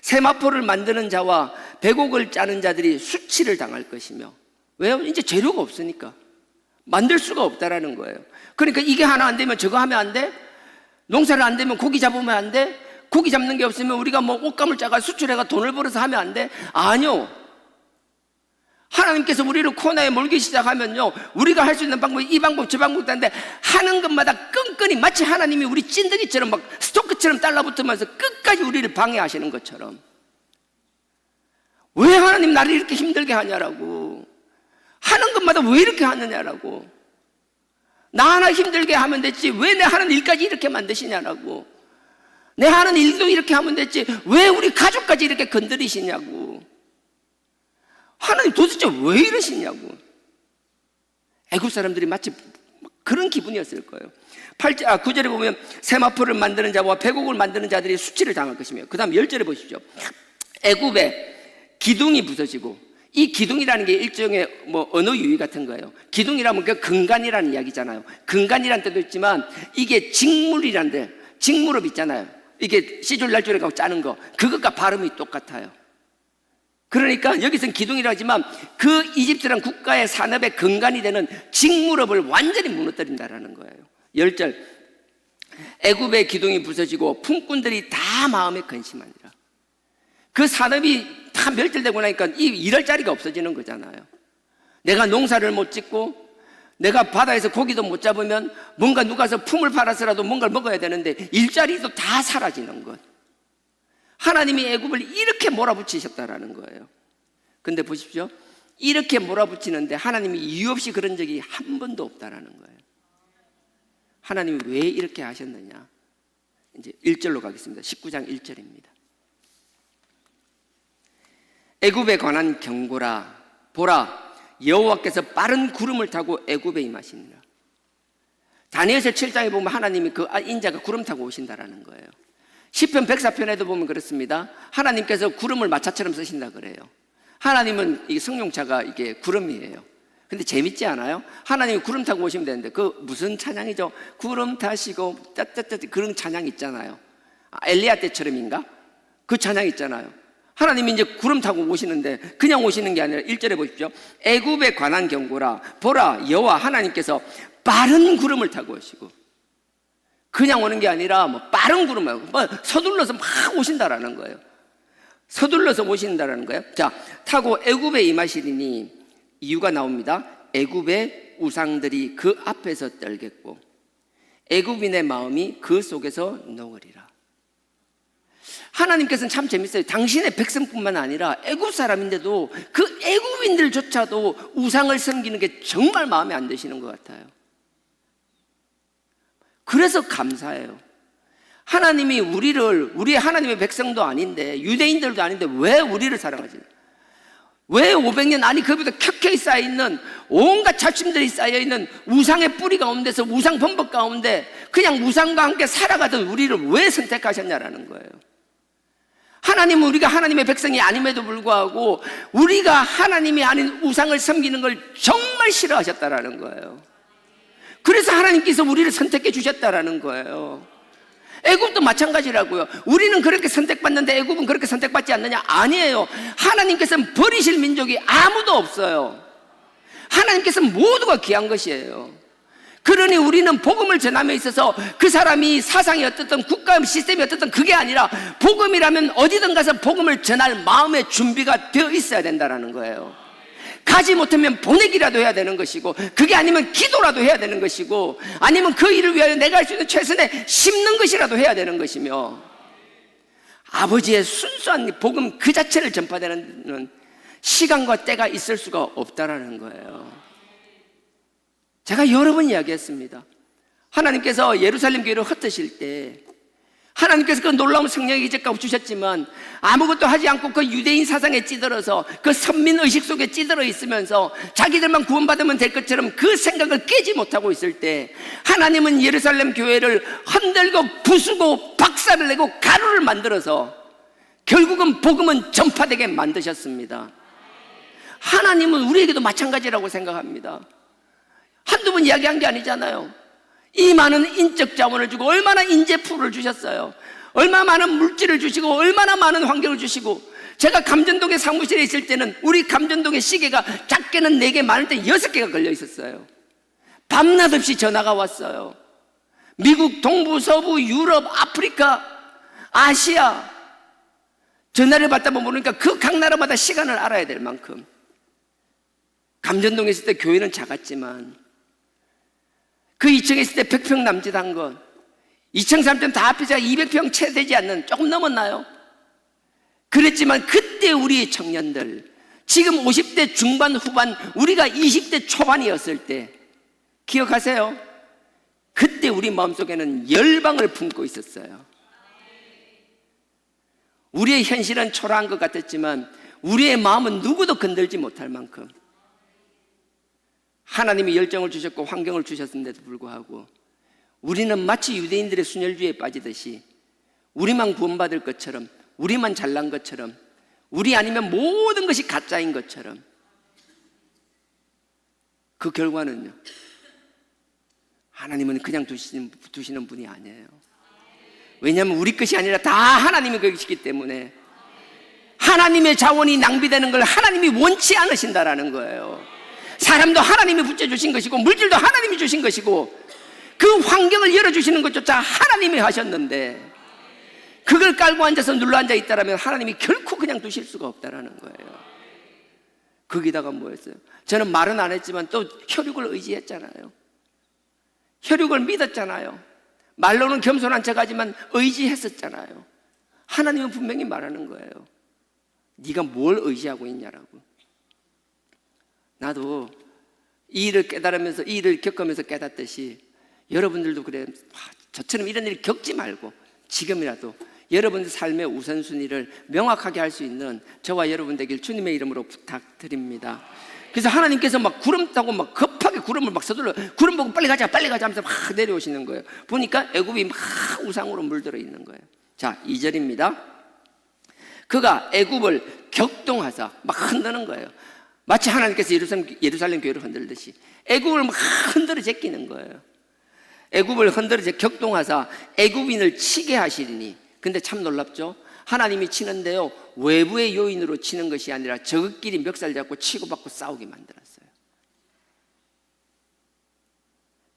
세마포를 만드는 자와 백옥을 짜는 자들이 수치를 당할 것이며. 왜요? 이제 재료가 없으니까 만들 수가 없다라는 거예요. 그러니까 이게 하나 안 되면 저거 하면 안 돼? 농사를 안 되면 고기 잡으면 안 돼? 고기 잡는 게 없으면 우리가 뭐 옷감을 짜가 수출해가 돈을 벌어서 하면 안 돼? 아니요. 하나님께서 우리를 코너에 몰기 시작하면요, 우리가 할 수 있는 방법이 이 방법 저 방법도 한데 하는 것마다 끈끈이 마치 하나님이 우리 찐득이처럼 막 스토크처럼 달라붙으면서 끝까지 우리를 방해하시는 것처럼. 왜 하나님 나를 이렇게 힘들게 하냐라고. 하는 것마다 왜 이렇게 하느냐라고. 나 하나 힘들게 하면 됐지 왜 내 하는 일까지 이렇게 만드시냐라고. 내 하는 일도 이렇게 하면 됐지 왜 우리 가족까지 이렇게 건드리시냐고. 하나님 도대체 왜 이러시냐고. 애굽 사람들이 마치 그런 기분이었을 거예요. 9절에 보면 세마포를 만드는 자와 백옥을 만드는 자들이 수치를 당할 것이며, 그 다음 10절에 보십시오. 애굽에 기둥이 부서지고, 이 기둥이라는 게 일종의 뭐 언어 유희 같은 거예요. 기둥이라면 그 근간이라는 이야기잖아요. 근간이라는 뜻도 있지만 이게 직물이란데, 직물업 있잖아요. 이게 시줄 날줄에 가고 짜는 거, 그것과 발음이 똑같아요. 그러니까 여기서는 기둥이라고 하지만 그 이집트라는 국가의 산업의 근간이 되는 직물업을 완전히 무너뜨린다라는 거예요. 10절, 애굽의 기둥이 부서지고 품꾼들이 다 마음에 근심하니라. 그 산업이 다 멸절되고 나니까 이 일할 자리가 없어지는 거잖아요. 내가 농사를 못 짓고 내가 바다에서 고기도 못 잡으면 뭔가 누가서 품을 팔아서라도 뭔가를 먹어야 되는데 일자리도 다 사라지는 것. 하나님이 애굽을 이렇게 몰아붙이셨다라는 거예요. 근데 보십시오, 이렇게 몰아붙이는데 하나님이 이유 없이 그런 적이 한 번도 없다라는 거예요. 하나님이 왜 이렇게 하셨느냐, 이제 1절로 가겠습니다. 19장 1절입니다. 애굽에 관한 경고라. 보라, 여호와께서 빠른 구름을 타고 애굽에 임하시니라. 다니엘서 7장에 보면 하나님이 그 인자가 구름 타고 오신다라는 거예요. 시편 104편에도 보면 그렇습니다. 하나님께서 구름을 마차처럼 쓰신다 그래요. 하나님은 이 성령차가 이게 구름이에요. 근데 재밌지 않아요? 하나님이 구름 타고 오시면 되는데 그 무슨 찬양이죠? 구름 타시고 짜짜짜 그런 찬양 있잖아요. 엘리야 때처럼인가? 그 찬양 있잖아요. 하나님이 이제 구름 타고 오시는데 그냥 오시는 게 아니라 1절에 보십시오. 애굽에 관한 경고라. 보라, 여호와 하나님께서 빠른 구름을 타고 오시고, 그냥 오는 게 아니라 뭐 빠른 구름을 뭐 서둘러서 막 오신다라는 거예요. 서둘러서 오신다라는 거예요. 자, 타고 애굽에 임하시리니 이유가 나옵니다. 애굽의 우상들이 그 앞에서 떨겠고 애굽인의 마음이 그 속에서 녹으리라. 하나님께서는 참 재밌어요. 당신의 백성뿐만 아니라 애굽 사람인데도 그 애굽인들조차도 우상을 섬기는 게 정말 마음에 안 드시는 것 같아요. 그래서 감사해요. 하나님이 우리의 하나님의 백성도 아닌데, 유대인들도 아닌데 왜 우리를 사랑하지? 왜 500년, 아니 그보다 켜켜이 쌓여있는 온갖 자침들이 쌓여있는 우상의 뿌리 가운데서, 우상 범벅 가운데 그냥 우상과 함께 살아가던 우리를 왜 선택하셨냐라는 거예요. 하나님은 우리가 하나님의 백성이 아님에도 불구하고 우리가 하나님이 아닌 우상을 섬기는 걸 정말 싫어하셨다라는 거예요. 그래서 하나님께서 우리를 선택해 주셨다라는 거예요. 애굽도 마찬가지라고요. 우리는 그렇게 선택받는데 애굽은 그렇게 선택받지 않느냐? 아니에요. 하나님께서는 버리실 민족이 아무도 없어요. 하나님께서는 모두가 귀한 것이에요. 그러니 우리는 복음을 전함에 있어서 그 사람이 사상이 어떻든 국가 시스템이 어떻든 그게 아니라 복음이라면 어디든 가서 복음을 전할 마음의 준비가 되어 있어야 된다는 거예요. 가지 못하면 보내기라도 해야 되는 것이고, 그게 아니면 기도라도 해야 되는 것이고, 아니면 그 일을 위하여 내가 할 수 있는 최선의 심는 것이라도 해야 되는 것이며, 아버지의 순수한 복음 그 자체를 전파되는 시간과 때가 있을 수가 없다라는 거예요. 제가 여러 번 이야기했습니다. 하나님께서 예루살렘 교회를 흩으실 때 하나님께서 그 놀라운 성령의 기적과 주셨지만 아무것도 하지 않고 그 유대인 사상에 찌들어서 그 선민의식 속에 찌들어 있으면서 자기들만 구원받으면 될 것처럼 그 생각을 깨지 못하고 있을 때 하나님은 예루살렘 교회를 흔들고 부수고 박살을 내고 가루를 만들어서 결국은 복음은 전파되게 만드셨습니다. 하나님은 우리에게도 마찬가지라고 생각합니다. 한두 번 이야기한 게 아니잖아요. 이 많은 인적 자원을 주고 얼마나 인재 풀을 주셨어요. 얼마나 많은 물질을 주시고 얼마나 많은 환경을 주시고, 제가 감전동의 사무실에 있을 때는 우리 감전동의 시계가 작게는 4개, 많을 때 6개가 걸려 있었어요. 밤낮 없이 전화가 왔어요. 미국, 동부, 서부, 유럽, 아프리카, 아시아, 전화를 받다 보니까 그 각 나라마다 시간을 알아야 될 만큼. 감전동에 있을 때 교회는 작았지만 그 2층에 있을 때 100평 남짓한 건 2층, 3층 다 합해서 200평 채 되지 않는, 조금 넘었나요? 그랬지만 그때 우리 청년들, 지금 50대 중반 후반, 우리가 20대 초반이었을 때 기억하세요? 그때 우리 마음속에는 열방을 품고 있었어요. 우리의 현실은 초라한 것 같았지만 우리의 마음은 누구도 건들지 못할 만큼 하나님이 열정을 주셨고 환경을 주셨음에도 불구하고 우리는 마치 유대인들의 순혈주의에 빠지듯이 우리만 구원받을 것처럼, 우리만 잘난 것처럼, 우리 아니면 모든 것이 가짜인 것처럼. 그 결과는요, 하나님은 그냥 두시는 분이 아니에요. 왜냐하면 우리 것이 아니라 다 하나님의 것이기 때문에 하나님의 자원이 낭비되는 걸 하나님이 원치 않으신다라는 거예요. 사람도 하나님이 붙여주신 것이고 물질도 하나님이 주신 것이고 그 환경을 열어주시는 것조차 하나님이 하셨는데 그걸 깔고 앉아서 눌러앉아 있다라면 하나님이 결코 그냥 두실 수가 없다라는 거예요. 거기다가 뭐였어요? 저는 말은 안 했지만 또 혈육을 의지했잖아요. 혈육을 믿었잖아요. 말로는 겸손한 척하지만 의지했었잖아요. 하나님은 분명히 말하는 거예요. 네가 뭘 의지하고 있냐라고. 나도 이 일을 깨달으면서, 이 일을 겪으면서 깨닫듯이 여러분들도 그래, 저처럼 이런 일 겪지 말고 지금이라도 여러분들 삶의 우선순위를 명확하게 할 수 있는 저와 여러분 되길 주님의 이름으로 부탁드립니다. 그래서 하나님께서 막 구름 타고 막 급하게 구름을 막 서둘러, 구름 보고 빨리 가자 하면서 막 내려오시는 거예요. 보니까 애굽이 막 우상으로 물들어 있는 거예요. 자, 2절입니다. 그가 애굽을 격동하사 막 흔드는 거예요. 마치 하나님께서 예루살렘 교회를 흔들듯이 애굽을 막 흔들어 제끼는 거예요. 애굽을 흔들어 격동하사 애굽인을 치게 하시리니. 근데 참 놀랍죠? 하나님이 치는데요, 외부의 요인으로 치는 것이 아니라 저것끼리 멱살 잡고 치고받고 싸우게 만들었어요.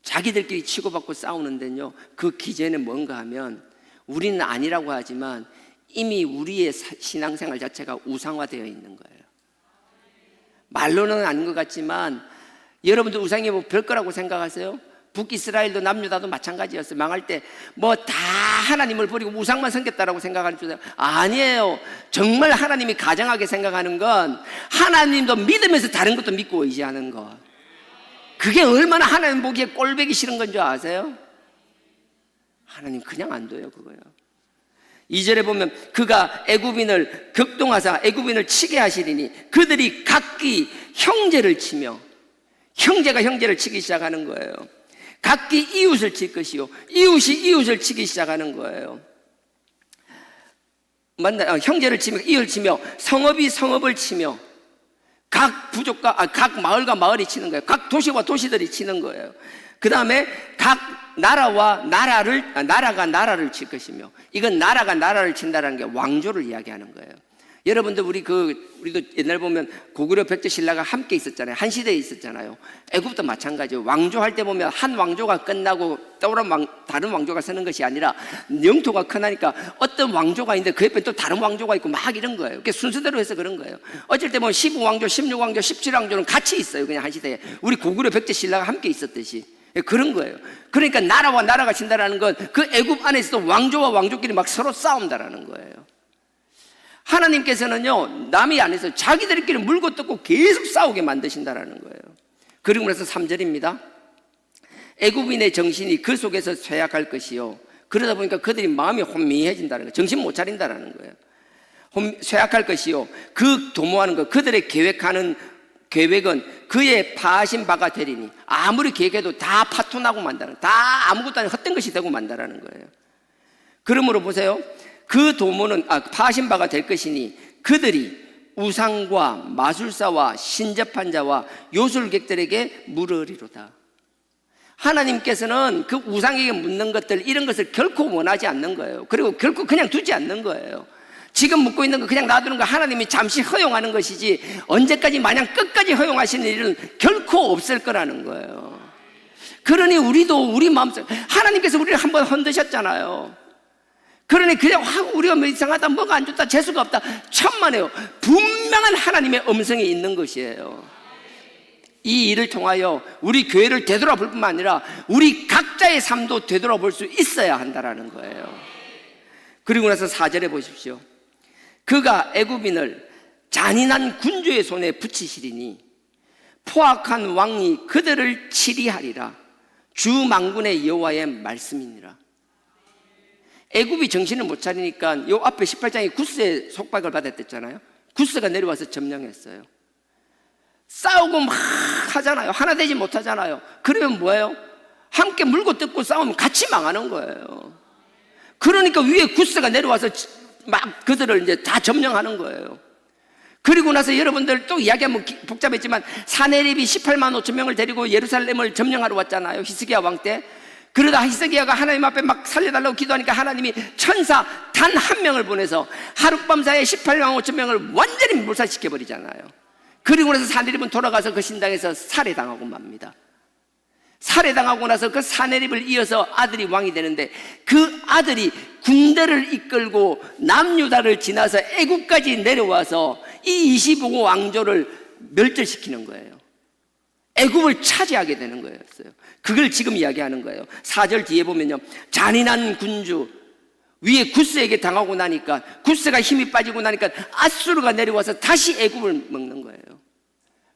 자기들끼리 치고받고 싸우는데요, 그 기제는 뭔가 하면 우리는 아니라고 하지만 이미 우리의 신앙생활 자체가 우상화되어 있는 거예요. 말로는 아닌 것 같지만 여러분들 우상이 뭐 별거라고 생각하세요? 북이스라엘도 남유다도 마찬가지였어요. 망할 때 뭐 다 하나님을 버리고 우상만 섬겼다라고 생각하는 줄 아니에요. 정말 하나님이 가장하게 생각하는 건 하나님도 믿으면서 다른 것도 믿고 의지하는 것. 그게 얼마나 하나님 보기에 꼴보기 싫은 건 줄 아세요? 하나님 그냥 안 둬요, 그거요. 2절에 보면 그가 애굽인을 격동하사 애굽인을 치게 하시리니 그들이 각기 형제를 치며, 형제가 형제를 치기 시작하는 거예요. 각기 이웃을 칠 것이요 이웃이 이웃을 치기 시작하는 거예요. 형제를 치며 이웃을 치며 성읍이 성읍을 치며 각 부족과 각 마을과 마을이 치는 거예요. 각 도시와 도시들이 치는 거예요. 그 다음에 각 나라가 나라를 칠 것이며, 이건 나라가 나라를 친다는 게 왕조를 이야기하는 거예요. 여러분들 우리도 옛날 보면 고구려 백제 신라가 함께 있었잖아요. 한 시대에 있었잖아요. 애굽도 마찬가지예요. 왕조할 때 보면 한 왕조가 끝나고 떠오른 다른 왕조가 서는 것이 아니라 영토가 크나니까 어떤 왕조가 있는데 그 옆에 또 다른 왕조가 있고 막 이런 거예요. 그게 순서대로 해서 그런 거예요. 어쩔 때 보면 15왕조, 16왕조, 17왕조는 같이 있어요. 그냥 한 시대에. 우리 고구려 백제 신라가 함께 있었듯이. 그런 거예요. 그러니까 나라와 나라가 친다라는 건 그 애굽 안에서도 왕조와 왕조끼리 막 서로 싸운다라는 거예요. 하나님께서는요, 남이 안에서 자기들끼리 물고 뜯고 계속 싸우게 만드신다라는 거예요. 그리고 나서 3절입니다. 애굽인의 정신이 그 속에서 쇠약할 것이요, 그러다 보니까 그들이 마음이 혼미해진다는 거예요. 정신 못 차린다라는 거예요. 쇠약할 것이요, 그 도모하는 것, 그들의 계획은 그의 파하신 바가 되리니, 아무리 계획해도 다 파토나고 만다는, 다 아무것도 아닌 헛된 것이 되고 만다라는 거예요. 그러므로 보세요. 그 도모는 파하신 바가 될 것이니 그들이 우상과 마술사와 신접한 자와 요술객들에게 물으리로다. 하나님께서는 그 우상에게 묻는 것들, 이런 것을 결코 원하지 않는 거예요. 그리고 결코 그냥 두지 않는 거예요. 지금 묻고 있는 거 그냥 놔두는 거 하나님이 잠시 허용하는 것이지, 언제까지 마냥 끝까지 허용하시는 일은 결코 없을 거라는 거예요. 그러니 우리도 우리 마음속, 하나님께서 우리를 한번 흔드셨잖아요. 그러니 그냥 우리가 뭐 이상하다, 뭐가 안 좋다, 재수가 없다, 천만에요. 분명한 하나님의 음성이 있는 것이에요. 이 일을 통하여 우리 교회를 되돌아볼 뿐만 아니라 우리 각자의 삶도 되돌아볼 수 있어야 한다라는 거예요. 그리고 나서 4절에 보십시오. 그가 애굽인을 잔인한 군주의 손에 붙이시리니 포악한 왕이 그들을 치리하리라. 주 만군의 여호와의 말씀이니라. 애굽이 정신을 못 차리니까 요 앞에 18장에 구스의 속박을 받았댔잖아요. 구스가 내려와서 점령했어요. 싸우고 막 하잖아요. 하나 되지 못하잖아요. 그러면 뭐예요? 함께 물고 뜯고 싸우면 같이 망하는 거예요. 그러니까 위에 구스가 내려와서 막 그들을 이제 다 점령하는 거예요. 그리고 나서 여러분들 또 이야기하면 복잡했지만 사네립이 18만 5천 명을 데리고 예루살렘을 점령하러 왔잖아요. 히스기야 왕 때. 그러다 히스기야가 하나님 앞에 막 살려달라고 기도하니까 하나님이 천사 단 한 명을 보내서 하룻밤 사이에 18만 5천 명을 완전히 몰살시켜버리잖아요. 그리고 나서 사네립은 돌아가서 그 신당에서 살해당하고 맙니다. 살해당하고 나서 그 사네립을 이어서 아들이 왕이 되는데, 그 아들이 군대를 이끌고 남유다를 지나서 애국까지 내려와서 이 25고 왕조를 멸절시키는 거예요. 애굽을 차지하게 되는 거였어요. 그걸 지금 이야기하는 거예요. 4절 뒤에 보면요, 잔인한 군주, 위에 구스에게 당하고 나니까, 구스가 힘이 빠지고 나니까 아수르가 내려와서 다시 애굽을 먹는 거예요.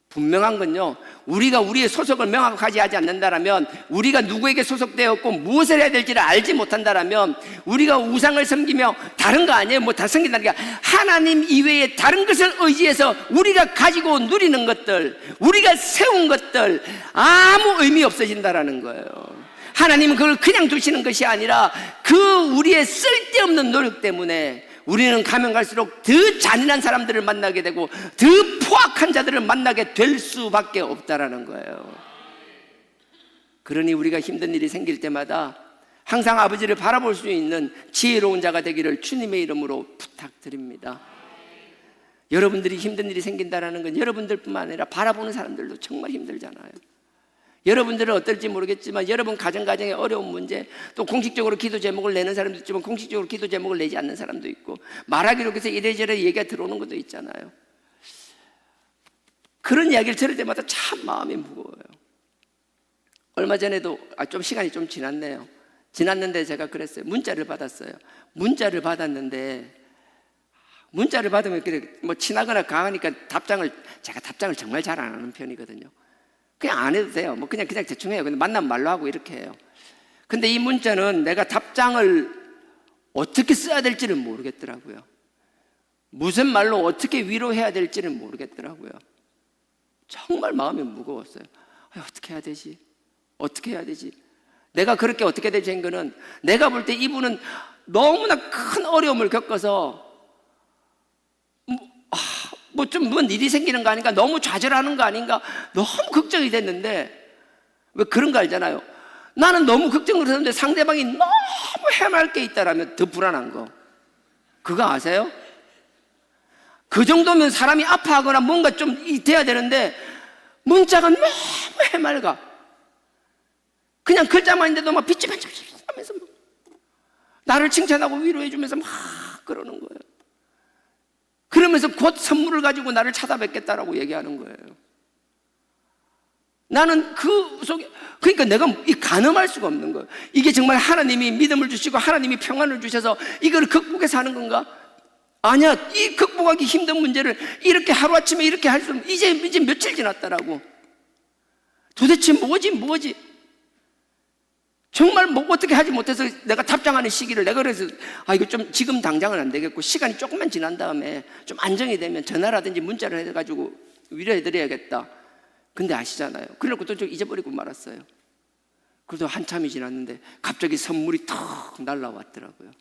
분명한 건요, 우리가 우리의 소속을 명확하게 하지 않는다라면, 우리가 누구에게 소속되었고 무엇을 해야 될지를 알지 못한다라면, 우리가 우상을 섬기며 다른 거 아니에요. 뭐 다 섬긴다는 게, 하나님 이외에 다른 것을 의지해서 우리가 가지고 누리는 것들, 우리가 세운 것들, 아무 의미 없어진다라는 거예요. 하나님은 그걸 그냥 두시는 것이 아니라 그 우리의 쓸데없는 노력 때문에 우리는 가면 갈수록 더 잔인한 사람들을 만나게 되고 더 포악한 자들을 만나게 될 수밖에 없다라는 거예요. 그러니 우리가 힘든 일이 생길 때마다 항상 아버지를 바라볼 수 있는 지혜로운 자가 되기를 주님의 이름으로 부탁드립니다. 여러분들이 힘든 일이 생긴다는 건 여러분들뿐만 아니라 바라보는 사람들도 정말 힘들잖아요. 여러분들은 어떨지 모르겠지만 여러분 가정에 어려운 문제, 또 공식적으로 기도 제목을 내는 사람도 있지만 공식적으로 기도 제목을 내지 않는 사람도 있고, 말하기로 해서 이래저래 얘기가 들어오는 것도 있잖아요. 그런 이야기를 들을 때마다 참 마음이 무거워요. 얼마 전에도 좀 시간이 좀 지났는데 제가 그랬어요. 문자를 받았어요. 문자를 받았는데, 문자를 받으면 뭐 친하거나 강하니까 제가 답장을 정말 잘 안 하는 편이거든요. 그냥 안 해도 돼요. 뭐 그냥 대충 해요. 근데 만나면 말로 하고 이렇게 해요. 근데 이 문자는 내가 답장을 어떻게 써야 될지를 모르겠더라고요. 무슨 말로 어떻게 위로해야 될지는 모르겠더라고요. 정말 마음이 무거웠어요. 어떻게 해야 되지? 어떻게 해야 되지? 내가 그렇게 어떻게 되지 한 거는, 내가 볼 때 이분은 너무나 큰 어려움을 겪어서 뭔 일이 생기는 거 아닌가, 너무 좌절하는 거 아닌가, 너무 걱정이 됐는데, 왜 그런 거 알잖아요. 나는 너무 걱정을 했는데 상대방이 너무 해맑게 있다라면 더 불안한 거, 그거 아세요? 그 정도면 사람이 아파하거나 뭔가 좀 돼야 되는데 문자가 너무 해맑아. 그냥 글자만 있는데도 막 빛이 반짝반짝하면서 나를 칭찬하고 위로해주면서 막 그러는 거예요. 그러면서 곧 선물을 가지고 나를 찾아뵙겠다라고 얘기하는 거예요. 나는 그 속에, 그러니까 내가 가늠할 수가 없는 거예요. 이게 정말 하나님이 믿음을 주시고 하나님이 평안을 주셔서 이걸 극복해서 하는 건가? 아니야. 이 극복하기 힘든 문제를 이렇게 하루아침에 이렇게 할 수는, 이제 며칠 지났다라고. 도대체 뭐지? 정말 뭐 어떻게 하지 못해서 내가 답장하는 시기를, 내가 그래서 이거 좀 지금 당장은 안 되겠고 시간이 조금만 지난 다음에 좀 안정이 되면 전화라든지 문자를 해가지고 위로해드려야겠다. 근데 아시잖아요. 그래놓고 또 좀 잊어버리고 말았어요. 그래도 한참이 지났는데 갑자기 선물이 턱 날라왔더라고요.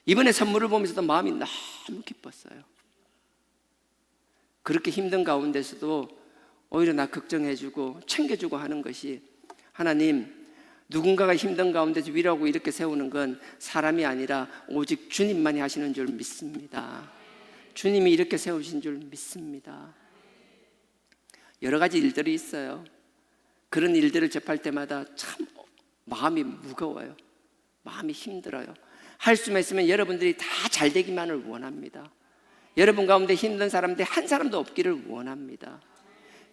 이번에 선물을 보면서도 마음이 너무 기뻤어요. 그렇게 힘든 가운데서도 오히려 나 걱정해주고 챙겨주고 하는 것이 하나님, 누군가가 힘든 가운데서 위로하고 이렇게 세우는 건 사람이 아니라 오직 주님만이 하시는 줄 믿습니다. 주님이 이렇게 세우신 줄 믿습니다. 여러 가지 일들이 있어요. 그런 일들을 접할 때마다 참 마음이 무거워요. 마음이 힘들어요. 할 수만 있으면 여러분들이 다 잘 되기만을 원합니다. 여러분 가운데 힘든 사람들 한 사람도 없기를 원합니다.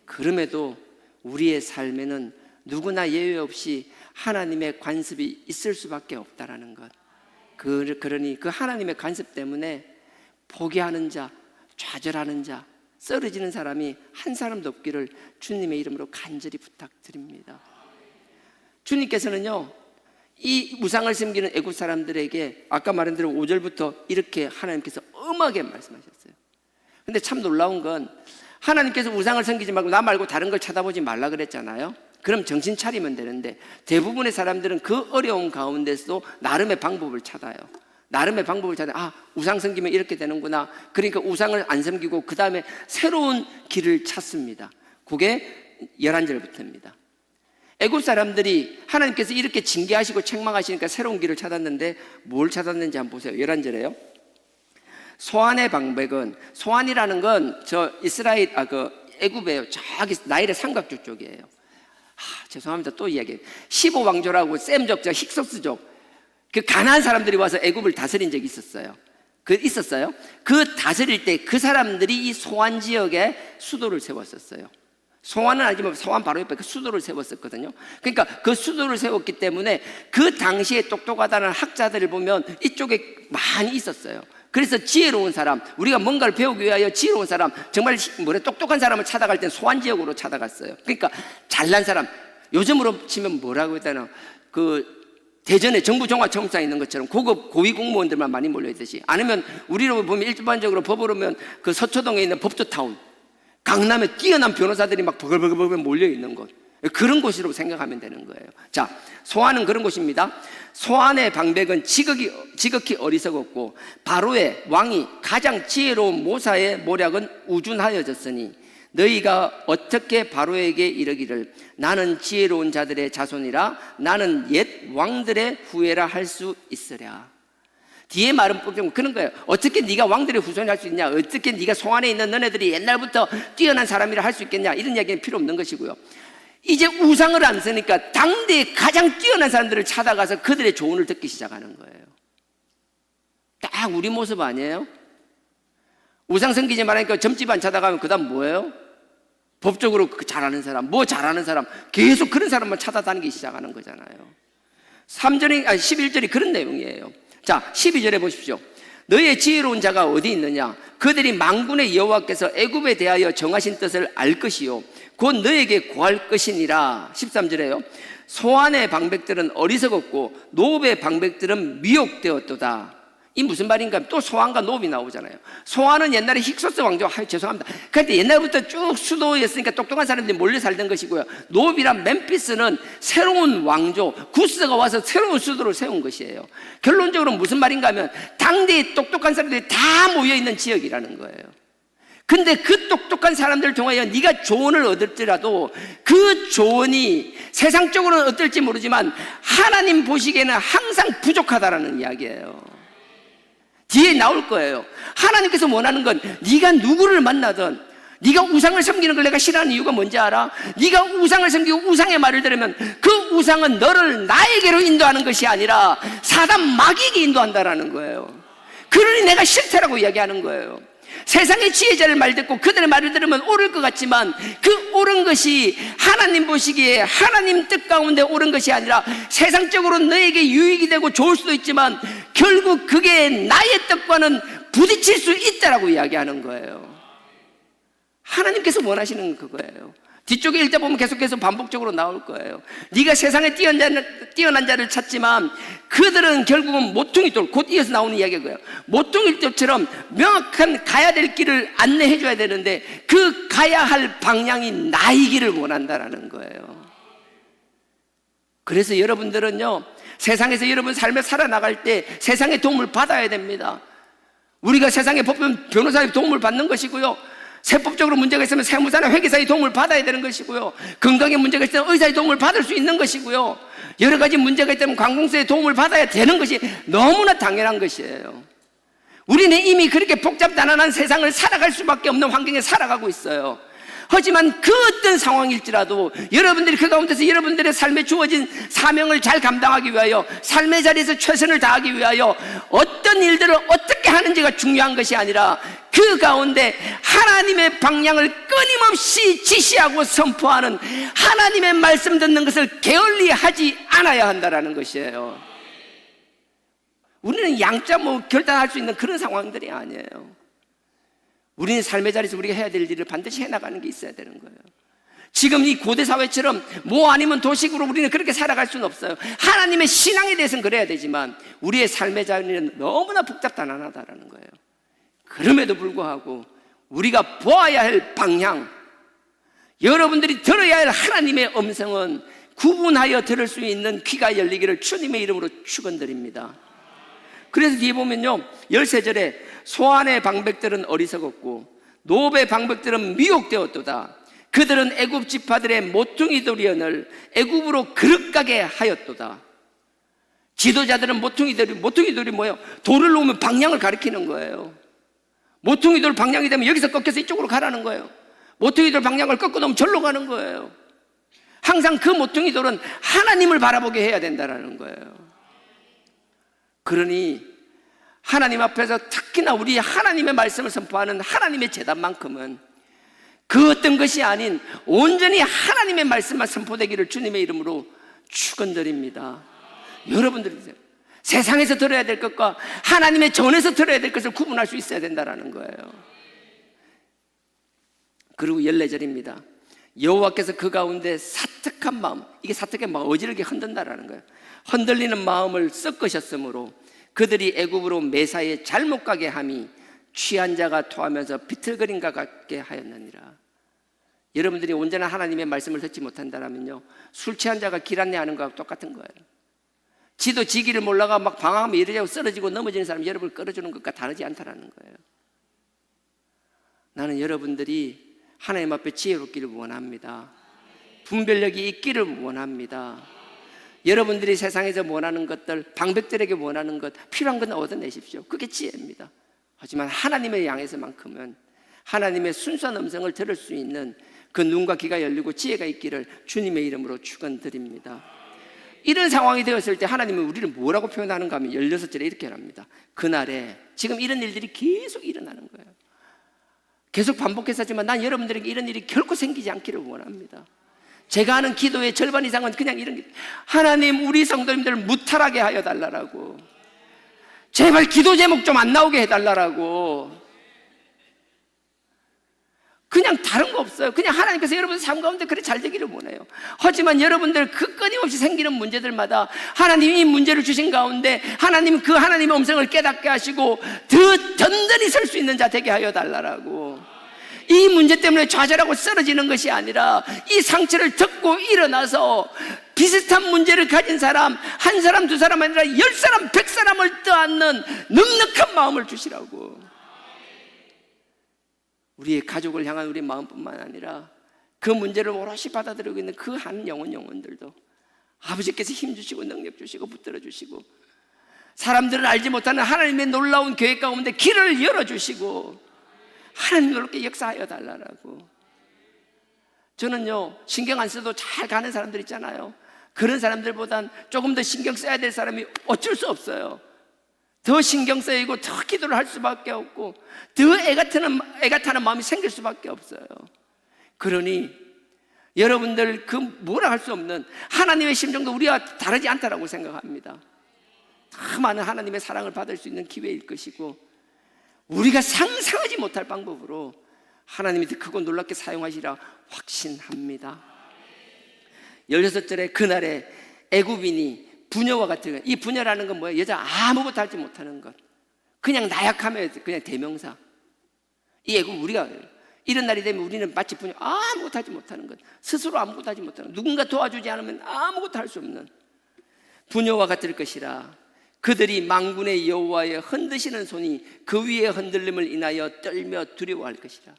그럼에도 우리의 삶에는 누구나 예외 없이 하나님의 관습이 있을 수밖에 없다라는 것. 그러니 그 하나님의 관습 때문에 포기하는 자, 좌절하는 자, 쓰러지는 사람이 한 사람도 없기를 주님의 이름으로 간절히 부탁드립니다. 주님께서는요, 이 우상을 섬기는 애굽 사람들에게 아까 말한 대로 5절부터 이렇게 하나님께서 엄하게 말씀하셨어요. 근데 참 놀라운 건 하나님께서 우상을 섬기지 말고 나 말고 다른 걸 쳐다보지 말라 그랬잖아요. 그럼 정신 차리면 되는데 대부분의 사람들은 그 어려운 가운데서도 나름의 방법을 찾아요. 나름의 방법을 찾아요. 우상 섬기면 이렇게 되는구나. 그러니까 우상을 안 섬기고 그 다음에 새로운 길을 찾습니다. 그게 11절부터입니다. 애굽 사람들이 하나님께서 이렇게 징계하시고 책망하시니까 새로운 길을 찾았는데 뭘 찾았는지 한번 보세요. 11절에요. 소안의 방백은, 소안이라는 건 저 이스라엘 애굽에요. 저기 나일의 삼각주 쪽이에요. 죄송합니다. 또 이야기해요. 15왕조라고 셈족, 저 힉소스족, 그 가나안 사람들이 와서 애굽을 다스린 적이 있었어요. 그 다스릴 때 그 사람들이 이 소안 지역에 수도를 세웠었어요. 소안은 아니지만 소안 바로 옆에 그 수도를 세웠었거든요. 그러니까 그 수도를 세웠기 때문에 그 당시에 똑똑하다는 학자들을 보면 이쪽에 많이 있었어요. 그래서 지혜로운 사람, 우리가 뭔가를 배우기 위하여 지혜로운 사람, 정말 똑똑한 사람을 찾아갈 땐 소안 지역으로 찾아갔어요. 그러니까 잘난 사람, 요즘으로 치면 뭐라고 해야 되나, 대전에 정부종합청사 있는 것처럼 고급 고위 공무원들만 많이 몰려있듯이, 아니면 우리로 보면 일반적으로 법으로 보면 그 서초동에 있는 법조타운, 강남에 뛰어난 변호사들이 막 버글버글 몰려있는 곳, 그런 곳이라고 생각하면 되는 거예요. 자, 소안은 그런 곳입니다. 소안의 방백은 지극히 어리석었고 바로의 왕이 가장 지혜로운 모사의 모략은 우준하여졌으니 너희가 어떻게 바로에게 이르기를 나는 지혜로운 자들의 자손이라 나는 옛 왕들의 후예라 할 수 있으랴. 뒤에 말은 그런 거예요. 어떻게 네가 왕들의 후손이 할 수 있냐, 어떻게 네가 소안에 있는 너네들이 옛날부터 뛰어난 사람이라 할 수 있겠냐, 이런 이야기는 필요 없는 것이고요. 이제 우상을 안 쓰니까 당대에 가장 뛰어난 사람들을 찾아가서 그들의 조언을 듣기 시작하는 거예요. 딱 우리 모습 아니에요? 우상 섬기지 말라니까 점집 안 찾아가면 그 다음 뭐예요? 법적으로 잘하는 사람, 잘하는 사람, 계속 그런 사람만 찾아다니기 시작하는 거잖아요. 11절이 그런 내용이에요. 자, 12절에 보십시오. 너의 지혜로운 자가 어디 있느냐? 그들이 만군의 여호와께서 애굽에 대하여 정하신 뜻을 알 것이요 곧 너에게 구할 것이니라. 13절에요. 소안의 방백들은 어리석었고 노업의 방백들은 미혹되었도다. 이 무슨 말인가? 또 소안과 노업이 나오잖아요. 소안은 옛날에 힉소스 왕조, 죄송합니다. 그런데 옛날부터 쭉 수도였으니까 똑똑한 사람들이 몰려 살던 것이고요. 노업이란 멤피스는 새로운 왕조, 구스가 와서 새로운 수도를 세운 것이에요. 결론적으로 무슨 말인가 하면 당대에 똑똑한 사람들이 다 모여있는 지역이라는 거예요. 근데 그 똑똑한 사람들을 통하여 네가 조언을 얻을지라도 그 조언이 세상적으로는 어떨지 모르지만 하나님 보시기에는 항상 부족하다라는 이야기예요. 뒤에 나올 거예요. 하나님께서 원하는 건 네가 누구를 만나든, 네가 우상을 섬기는 걸 내가 싫어하는 이유가 뭔지 알아? 네가 우상을 섬기고 우상의 말을 들으면 그 우상은 너를 나에게로 인도하는 것이 아니라 사단 마귀에게 인도한다라는 거예요. 그러니 내가 싫다라고 이야기하는 거예요. 세상의 지혜자를 말 듣고 그들의 말을 들으면 옳을 것 같지만 그 옳은 것이 하나님 보시기에 하나님 뜻 가운데 옳은 것이 아니라 세상적으로 너에게 유익이 되고 좋을 수도 있지만 결국 그게 나의 뜻과는 부딪힐 수 있다라고 이야기하는 거예요. 하나님께서 원하시는 그거예요. 뒤쪽에 읽다 보면 계속해서 반복적으로 나올 거예요. 네가 세상에 뛰어난 자를 찾지만 그들은 결국은 모퉁이돌, 곧 이어서 나오는 이야기가 그거예요. 모퉁이돌처럼 명확한 가야 될 길을 안내해 줘야 되는데 그 가야 할 방향이 나이기를 원한다라는 거예요. 그래서 여러분들은요, 세상에서 여러분 삶을 살아나갈 때 세상의 도움을 받아야 됩니다. 우리가 세상에 법원 변호사의 도움을 받는 것이고요, 세법적으로 문제가 있으면 세무사나 회계사의 도움을 받아야 되는 것이고요. 건강에 문제가 있으면 의사의 도움을 받을 수 있는 것이고요. 여러 가지 문제가 있다면 관공서의 도움을 받아야 되는 것이 너무나 당연한 것이에요. 우리는 이미 그렇게 복잡단단한 세상을 살아갈 수밖에 없는 환경에 살아가고 있어요. 하지만 그 어떤 상황일지라도 여러분들이 그 가운데서 여러분들의 삶에 주어진 사명을 잘 감당하기 위하여, 삶의 자리에서 최선을 다하기 위하여 어떤 일들을 어떻게 하는지가 중요한 것이 아니라 그 가운데 하나님의 방향을 끊임없이 지시하고 선포하는, 하나님의 말씀 듣는 것을 게을리하지 않아야 한다는 것이에요. 우리는 양자 결단할 수 있는 그런 상황들이 아니에요. 우리는 삶의 자리에서 우리가 해야 될 일을 반드시 해나가는 게 있어야 되는 거예요. 지금 이 고대 사회처럼 뭐 아니면 도식으로 우리는 그렇게 살아갈 수는 없어요. 하나님의 신앙에 대해서는 그래야 되지만 우리의 삶의 자리는 너무나 복잡단단하다는 거예요. 그럼에도 불구하고 우리가 보아야 할 방향, 여러분들이 들어야 할 하나님의 음성은 구분하여 들을 수 있는 귀가 열리기를 주님의 이름으로 축원드립니다. 그래서 뒤에 보면요, 13절에 소안의 방백들은 어리석었고 노베의 방백들은 미혹되었도다. 그들은 애굽 지파들의 모퉁이돌이언을 애굽으로 그릇가게 하였도다. 지도자들은 모퉁이돌이 뭐예요? 돌을 놓으면 방향을 가리키는 거예요. 모퉁이돌 방향이 되면 여기서 꺾여서 이쪽으로 가라는 거예요. 모퉁이돌 방향을 꺾어 놓으면 절로 가는 거예요. 항상 그 모퉁이돌은 하나님을 바라보게 해야 된다는 거예요. 그러니 하나님 앞에서 특히나 우리 하나님의 말씀을 선포하는 하나님의 제단만큼은 그 어떤 것이 아닌 온전히 하나님의 말씀만 선포되기를 주님의 이름으로 축원드립니다. 여러분들이 세상에서 들어야 될 것과 하나님의 전에서 들어야 될 것을 구분할 수 있어야 된다는 거예요. 그리고 14절입니다. 여호와께서 그 가운데 사특한 마음, 이게 사특한 마음, 어지럽게 흔든다라는 거예요. 흔들리는 마음을 섞으셨으므로 그들이 애굽으로 매사에 잘못 가게 함이 취한 자가 토하면서 비틀거림과 같게 하였느니라. 여러분들이 온전한 하나님의 말씀을 듣지 못한다면요, 술 취한 자가 길 안내하는 거하고 똑같은 거예요. 지도 지기를 몰라가 막 방황하면 이러자고 쓰러지고 넘어지는 사람 여러분을 끌어주는 것과 다르지 않다는 거예요. 나는 여러분들이 하나님 앞에 지혜롭기를 원합니다. 분별력이 있기를 원합니다. 여러분들이 세상에서 원하는 것들, 방백들에게 원하는 것, 필요한 건 얻어내십시오. 그게 지혜입니다. 하지만 하나님의 양에서만큼은 하나님의 순수한 음성을 들을 수 있는 그 눈과 귀가 열리고 지혜가 있기를 주님의 이름으로 축원드립니다. 이런 상황이 되었을 때 하나님은 우리를 뭐라고 표현하는가 하면 16절에 이렇게 합니다. 그날에, 지금 이런 일들이 계속 일어나는 거예요. 계속 반복해서 하지만 난 여러분들에게 이런 일이 결코 생기지 않기를 원합니다. 제가 하는 기도의 절반 이상은 그냥 이런 게, 하나님 우리 성도님들을 무탈하게 하여 달라고, 제발 기도 제목 좀 안 나오게 해달라고. 그냥 다른 거 없어요. 그냥 하나님께서 여러분들 삶 가운데 그래 잘 되기를 원해요. 하지만 여러분들 그 끊임없이 생기는 문제들마다 하나님이 이 문제를 주신 가운데 하나님 그 하나님의 음성을 깨닫게 하시고 더 든든히 설 수 있는 자 되게 하여 달라고. 이 문제 때문에 좌절하고 쓰러지는 것이 아니라 이 상처를 듣고 일어나서 비슷한 문제를 가진 사람, 한 사람 두 사람 아니라 10사람 100사람을 떠안는 넉넉한 마음을 주시라고. 우리의 가족을 향한 우리 마음뿐만 아니라 그 문제를 오롯이 받아들이고 있는 그 한 영혼들도 아버지께서 힘주시고 능력 주시고 붙들어 주시고, 사람들은 알지 못하는 하나님의 놀라운 계획 가운데 길을 열어주시고 하나님 놀랍게 역사하여 달라고. 저는요, 신경 안 써도 잘 가는 사람들 있잖아요. 그런 사람들보단 조금 더 신경 써야 될 사람이 어쩔 수 없어요. 더 신경 쓰이고 더 기도를 할 수밖에 없고 더 애가 타는 마음이 생길 수밖에 없어요. 그러니 여러분들 그 뭐라 할 수 없는 하나님의 심정도 우리와 다르지 않다라고 생각합니다. 더 많은 하나님의 사랑을 받을 수 있는 기회일 것이고, 우리가 상상하지 못할 방법으로 하나님이 더 크고 놀랍게 사용하시라 확신합니다. 16절에 그날에 애굽인이 부녀와 같은, 이 부녀라는 건 뭐예요? 여자 아무것도 하지 못하는 것, 그냥 나약함의 그냥 대명사. 이 애굽, 우리가 이런 날이 되면 우리는 마치 부녀, 아무것도 하지 못하는 것, 스스로 아무것도 하지 못하는 것, 누군가 도와주지 않으면 아무것도 할 수 없는 부녀와 같을 것이라. 그들이 만군의 여호와의 흔드시는 손이 그 위에 흔들림을 인하여 떨며 두려워할 것이라.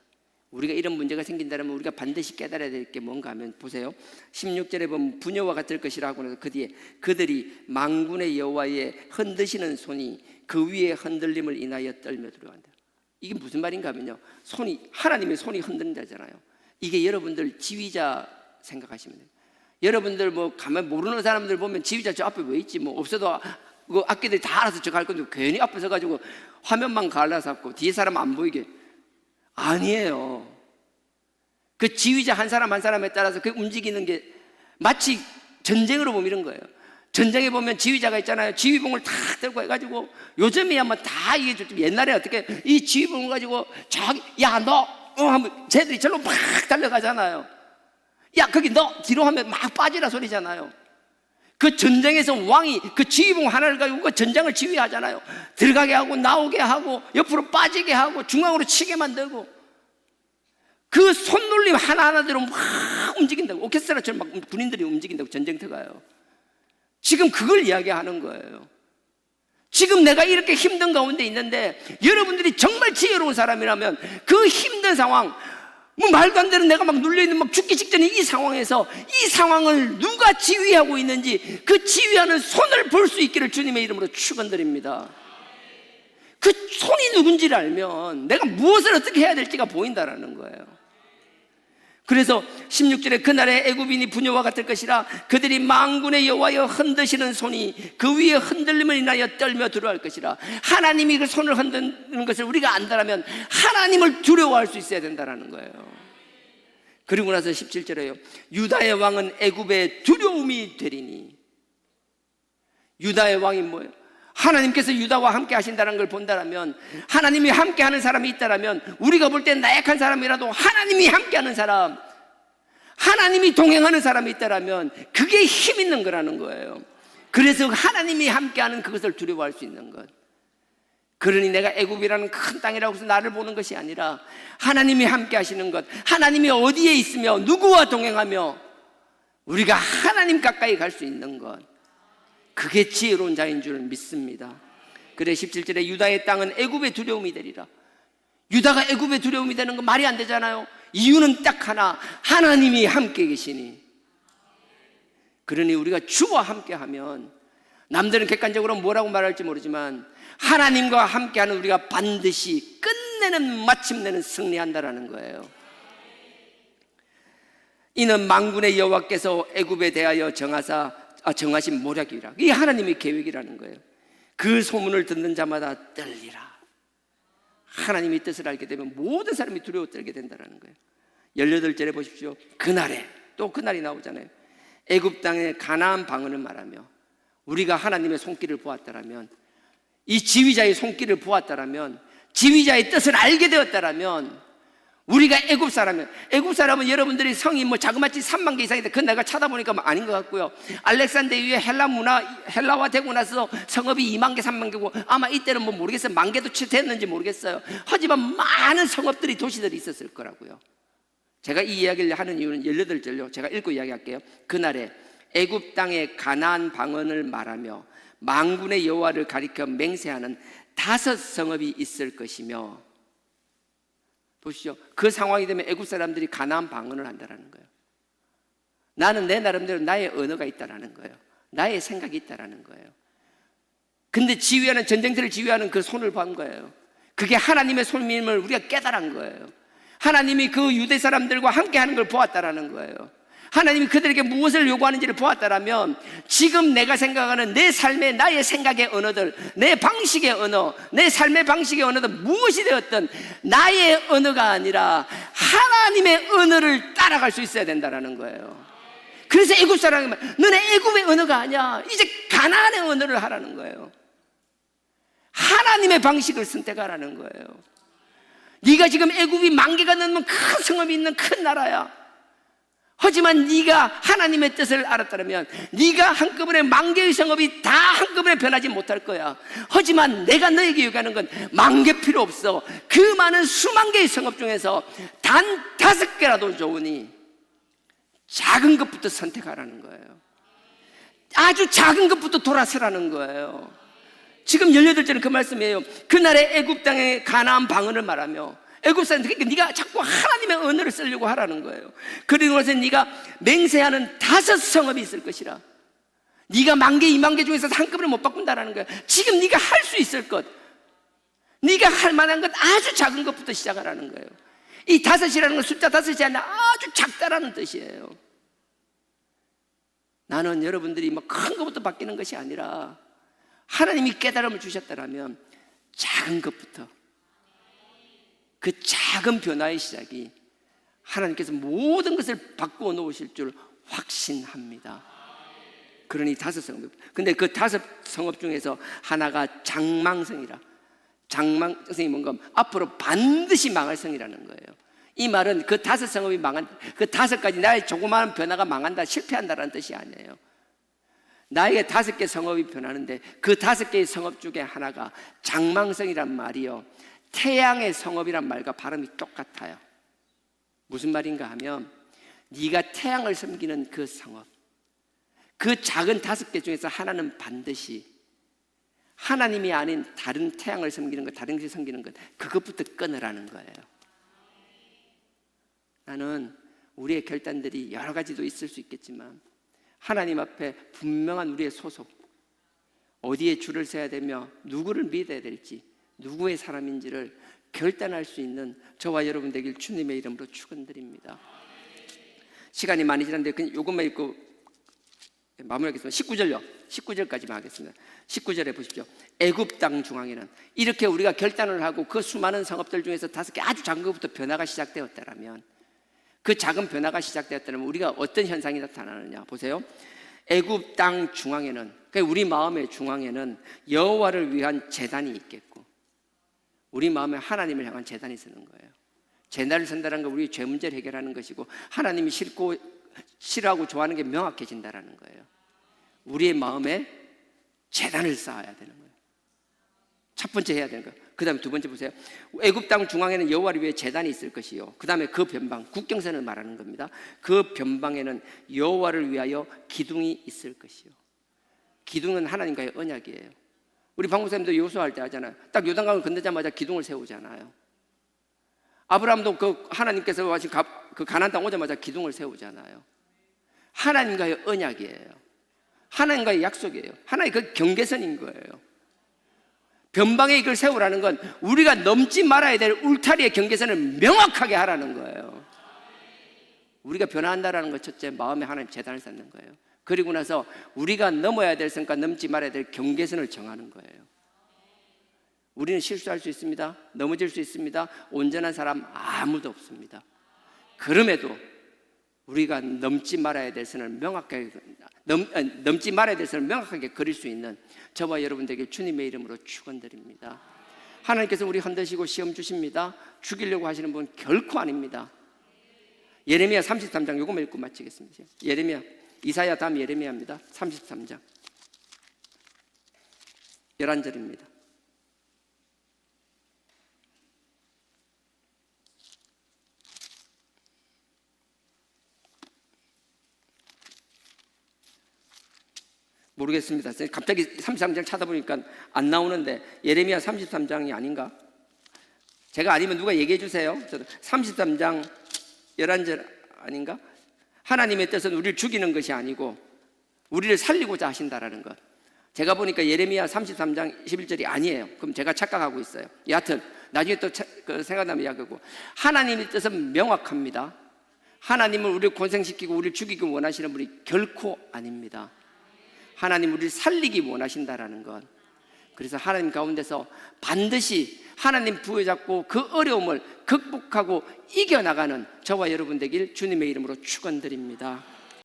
우리가 이런 문제가 생긴다면 우리가 반드시 깨달아야 될 게 뭔가 하면 보세요. 16절에 보면 부녀와 같을 것이라고 해서 그 뒤에 그들이 만군의 여호와의 흔드시는 손이 그 위에 흔들림을 인하여 떨며 두려워한다. 이게 무슨 말인가 하면요, 손이, 하나님의 손이 흔든다잖아요. 이게 여러분들 지휘자 생각하시면 돼요. 여러분들 뭐 가만 모르는 사람들 보면 지휘자 저 앞에 왜 있지, 뭐 없어도 그 악기들이 다 알아서 저 갈 건데 괜히 앞에 서가지고 화면만 갈라잡고 뒤에 사람 안 보이게. 아니에요. 그 지휘자 한 사람 한 사람에 따라서 그 움직이는 게 마치 전쟁으로 보면 이런 거예요. 전쟁에 보면 지휘자가 있잖아요. 지휘봉을 다 들고 해가지고, 요즘이야 뭐 다 이게 좀 옛날에 어떻게 이 지휘봉을 가지고 저기 야 너 하면 쟤들이 절로 막 달려가잖아요. 야 거기 너 뒤로 하면 막 빠지라 소리잖아요. 그 전쟁에서 왕이 그 지휘봉 하나를 가지고 그 전장을 지휘하잖아요. 들어가게 하고 나오게 하고 옆으로 빠지게 하고 중앙으로 치게 만들고, 그 손놀림 하나하나대로 막 움직인다고. 오케스트라처럼 막 군인들이 움직인다고. 전쟁터가요. 지금 그걸 이야기하는 거예요. 지금 내가 이렇게 힘든 가운데 있는데 여러분들이 정말 지혜로운 사람이라면 그 힘든 상황, 뭐 말도 안 되는 내가 막 눌려있는 막 죽기 직전에 이 상황에서 이 상황을 누가 지휘하고 있는지 그 지휘하는 손을 볼 수 있기를 주님의 이름으로 축원드립니다. 그 손이 누군지를 알면 내가 무엇을 어떻게 해야 될지가 보인다라는 거예요. 그래서 16절에 그날에 애굽인이 부녀와 같을 것이라 그들이 만군의 여호와여 흔드시는 손이 그 위에 흔들림을 인하여 떨며 두려워할 것이라. 하나님이 그 손을 흔드는 것을 우리가 안다라면 하나님을 두려워할 수 있어야 된다는 거예요. 그리고 나서 17절에요, 유다의 왕은 애굽의 두려움이 되리니. 유다의 왕이 뭐예요? 하나님께서 유다와 함께 하신다는 걸 본다라면, 하나님이 함께 하는 사람이 있다라면, 우리가 볼 때 나약한 사람이라도 하나님이 함께 하는 사람, 하나님이 동행하는 사람이 있다라면 그게 힘 있는 거라는 거예요. 그래서 하나님이 함께 하는 그것을 두려워할 수 있는 것. 그러니 내가 애굽이라는 큰 땅이라고 해서 나를 보는 것이 아니라 하나님이 함께 하시는 것, 하나님이 어디에 있으며 누구와 동행하며 우리가 하나님 가까이 갈 수 있는 것, 그게 지혜로운 자인 줄 믿습니다. 그래 17절에 유다의 땅은 애굽의 두려움이 되리라. 유다가 애굽의 두려움이 되는 건 말이 안 되잖아요. 이유는 딱 하나, 하나님이 함께 계시니. 그러니 우리가 주와 함께 하면, 남들은 객관적으로 뭐라고 말할지 모르지만 하나님과 함께하는 우리가 반드시 끝내는, 마침내는 승리한다라는 거예요. 이는 만군의 여호와께서 애굽에 대하여 정하신 모략이라. 이게 하나님의 계획이라는 거예요. 그 소문을 듣는 자마다 떨리라. 하나님의 뜻을 알게 되면 모든 사람이 두려워 떨게 된다는 거예요. 18절에 보십시오. 그날에, 또 그날이 나오잖아요. 애굽 땅의 가나안 방언을 말하며, 우리가 하나님의 손길을 보았다라면, 이 지휘자의 손길을 보았다라면, 지휘자의 뜻을 알게 되었다라면, 우리가 애굽 사람은 여러분들이 성이 뭐 자그마치 3만 개 이상인데 그건 내가 찾아보니까 뭐 아닌 것 같고요. 알렉산드리아의 헬라화 되고 나서 성읍이 2만 개 3만 개고, 아마 이때는 뭐 모르겠어요, 만 개도 됐는지 모르겠어요. 하지만 많은 성읍들이, 도시들이 있었을 거라고요. 제가 이 이야기를 하는 이유는 18절요, 제가 읽고 이야기할게요. 그날에 애굽 땅의 가나안 방언을 말하며 만군의 여호와를 가리켜 맹세하는 5 성읍이 있을 것이며. 보시죠. 그 상황이 되면 애굽 사람들이 가나안 방언을 한다는 거예요. 나는 내 나름대로 나의 언어가 있다는 거예요. 나의 생각이 있다는 거예요. 근데 전쟁터를 지휘하는 그 손을 본 거예요. 그게 하나님의 손임을 우리가 깨달은 거예요. 하나님이 그 유대 사람들과 함께 하는 걸 보았다는 거예요. 하나님이 그들에게 무엇을 요구하는지를 보았다면, 지금 내가 생각하는 내 삶의, 나의 생각의 언어들, 내 방식의 언어, 내 삶의 방식의 언어들 무엇이 되었든 나의 언어가 아니라 하나님의 언어를 따라갈 수 있어야 된다는 거예요. 그래서 애굽 사람이 너네 애굽의 언어가 아니야, 이제 가나안의 언어를 하라는 거예요. 하나님의 방식을 선택하라는 거예요. 네가 지금 애굽이 1만 개가 넘는 큰 성읍이 있는 큰 나라야. 하지만 네가 하나님의 뜻을 알았다면 네가 한꺼번에 1만 개의 성읍이 다 한꺼번에 변하지 못할 거야. 하지만 내가 너에게 요구하는 건 1만 개 필요 없어. 그 많은 수만 개의 성읍 중에서 단 5개라도 좋으니 작은 것부터 선택하라는 거예요. 아주 작은 것부터 돌아서라는 거예요. 지금 18절은 그 말씀이에요. 그날의 애굽 땅의 가나안 방언을 말하며, 애굽사람들, 그러니까 네가 자꾸 하나님의 언어를 쓰려고 하라는 거예요. 그리고 나서 네가 맹세하는 5 성읍이 있을 것이라. 네가 10,000개, 20,000개 중에서 한꺼번에 못 바꾼다라는 거예요. 지금 네가 할 수 있을 것, 네가 할 만한 것 아주 작은 것부터 시작하라는 거예요. 이 5이라는 건 숫자 5이 아니라 아주 작다라는 뜻이에요. 나는 여러분들이 뭐 큰 것부터 바뀌는 것이 아니라 하나님이 깨달음을 주셨다면 작은 것부터, 그 작은 변화의 시작이 하나님께서 모든 것을 바꾸어 놓으실 줄 확신합니다. 그러니 5 성읍. 근데 그 5 성읍 중에서 하나가 장망성이라. 장망성이 뭔가 앞으로 반드시 망할 성이라는 거예요. 이 말은 그 5 성읍이 그 5가지 나의 조그마한 변화가 망한다, 실패한다라는 뜻이 아니에요. 나에게 5개 성읍이 변하는데 그 5개의 성읍 중에 하나가 장망성이란 말이요, 태양의 성읍이란 말과 발음이 똑같아요. 무슨 말인가 하면 네가 태양을 섬기는 그 성읍, 그 작은 5개 중에서 하나는 반드시 하나님이 아닌 다른 태양을 섬기는 것, 다른 것을 섬기는 것, 그것부터 끊으라는 거예요. 나는 우리의 결단들이 여러 가지도 있을 수 있겠지만 하나님 앞에 분명한 우리의 소속, 어디에 줄을 서야 되며 누구를 믿어야 될지, 누구의 사람인지를 결단할 수 있는 저와 여러분 되길 주님의 이름으로 축원드립니다. 시간이 많이 지났는데 그냥 이것만 읽고 마무리하겠습니다. 19절요. 19절까지만 하겠습니다. 19절에 보십시오. 애굽 땅 중앙에는, 이렇게 우리가 결단을 하고 그 수많은 성읍들 중에서 5개 아주 작은 것부터 변화가 시작되었다면, 그 작은 변화가 시작되었다면 우리가 어떤 현상이 나타나느냐 보세요. 애굽 땅 중앙에는, 그러니까 우리 마음의 중앙에는 여호와를 위한 제단이 있겠고, 우리 마음에 하나님을 향한 제단이 서는 거예요. 제단을 선다는 건 우리 죄 문제를 해결하는 것이고, 하나님이 싫어하고 좋아하는 게 명확해진다는 거예요. 우리의 마음에 제단을 쌓아야 되는 거예요. 첫 번째 해야 되는 거예요. 그 다음에 두 번째 보세요. 애굽 땅 중앙에는 여호와를 위해 제단이 있을 것이요, 그 다음에 그 변방, 국경선을 말하는 겁니다. 그 변방에는 여호와를 위하여 기둥이 있을 것이요. 기둥은 하나님과의 언약이에요. 우리 방목사님도 요수할 때 하잖아요. 딱 요단강을 건너자마자 기둥을 세우잖아요. 아브라함도 그 하나님께서 하신 그 가나안 땅 오자마자 기둥을 세우잖아요. 하나님과의 언약이에요. 하나님과의 약속이에요. 하나의 그 경계선인 거예요. 변방에 이걸 세우라는 건 우리가 넘지 말아야 될 울타리의 경계선을 명확하게 하라는 거예요. 우리가 변화한다라는 것, 첫째, 마음에 하나님 제단을 쌓는 거예요. 그리고 나서 우리가 넘어야 될 선과 넘지 말아야 될 경계선을 정하는 거예요. 우리는 실수할 수 있습니다. 넘어질 수 있습니다. 온전한 사람 아무도 없습니다. 그럼에도 우리가 넘지 말아야 될 선을 명확하게 그릴 수 있는 저와 여러분들에게 주님의 이름으로 축원드립니다. 하나님께서 우리 흔드시고 시험 주십니다. 죽이려고 하시는 분 결코 아닙니다. 예레미야 33장 요것만 읽고 마치겠습니다. 예레미야, 이사야 다음 예레미야입니다. 33장 11절입니다. 모르겠습니다. 갑자기 33장 찾아보니까 안 나오는데 예레미야 33장이 아닌가? 제가 아니면 누가 얘기해 주세요. 33장 11절 아닌가? 하나님의 뜻은 우리를 죽이는 것이 아니고 우리를 살리고자 하신다라는 것. 제가 보니까 예레미야 33장 11절이 아니에요. 그럼 제가 착각하고 있어요. 여하튼 나중에 또 생각나면 이야기하고, 하나님의 뜻은 명확합니다. 하나님은 우리를 고생시키고 우리를 죽이기 원하시는 분이 결코 아닙니다. 하나님 우리를 살리기 원하신다라는 것. 그래서 하나님 가운데서 반드시 하나님 부여잡고 그 어려움을 극복하고 이겨나가는 저와 여러분 되길 주님의 이름으로 축원드립니다.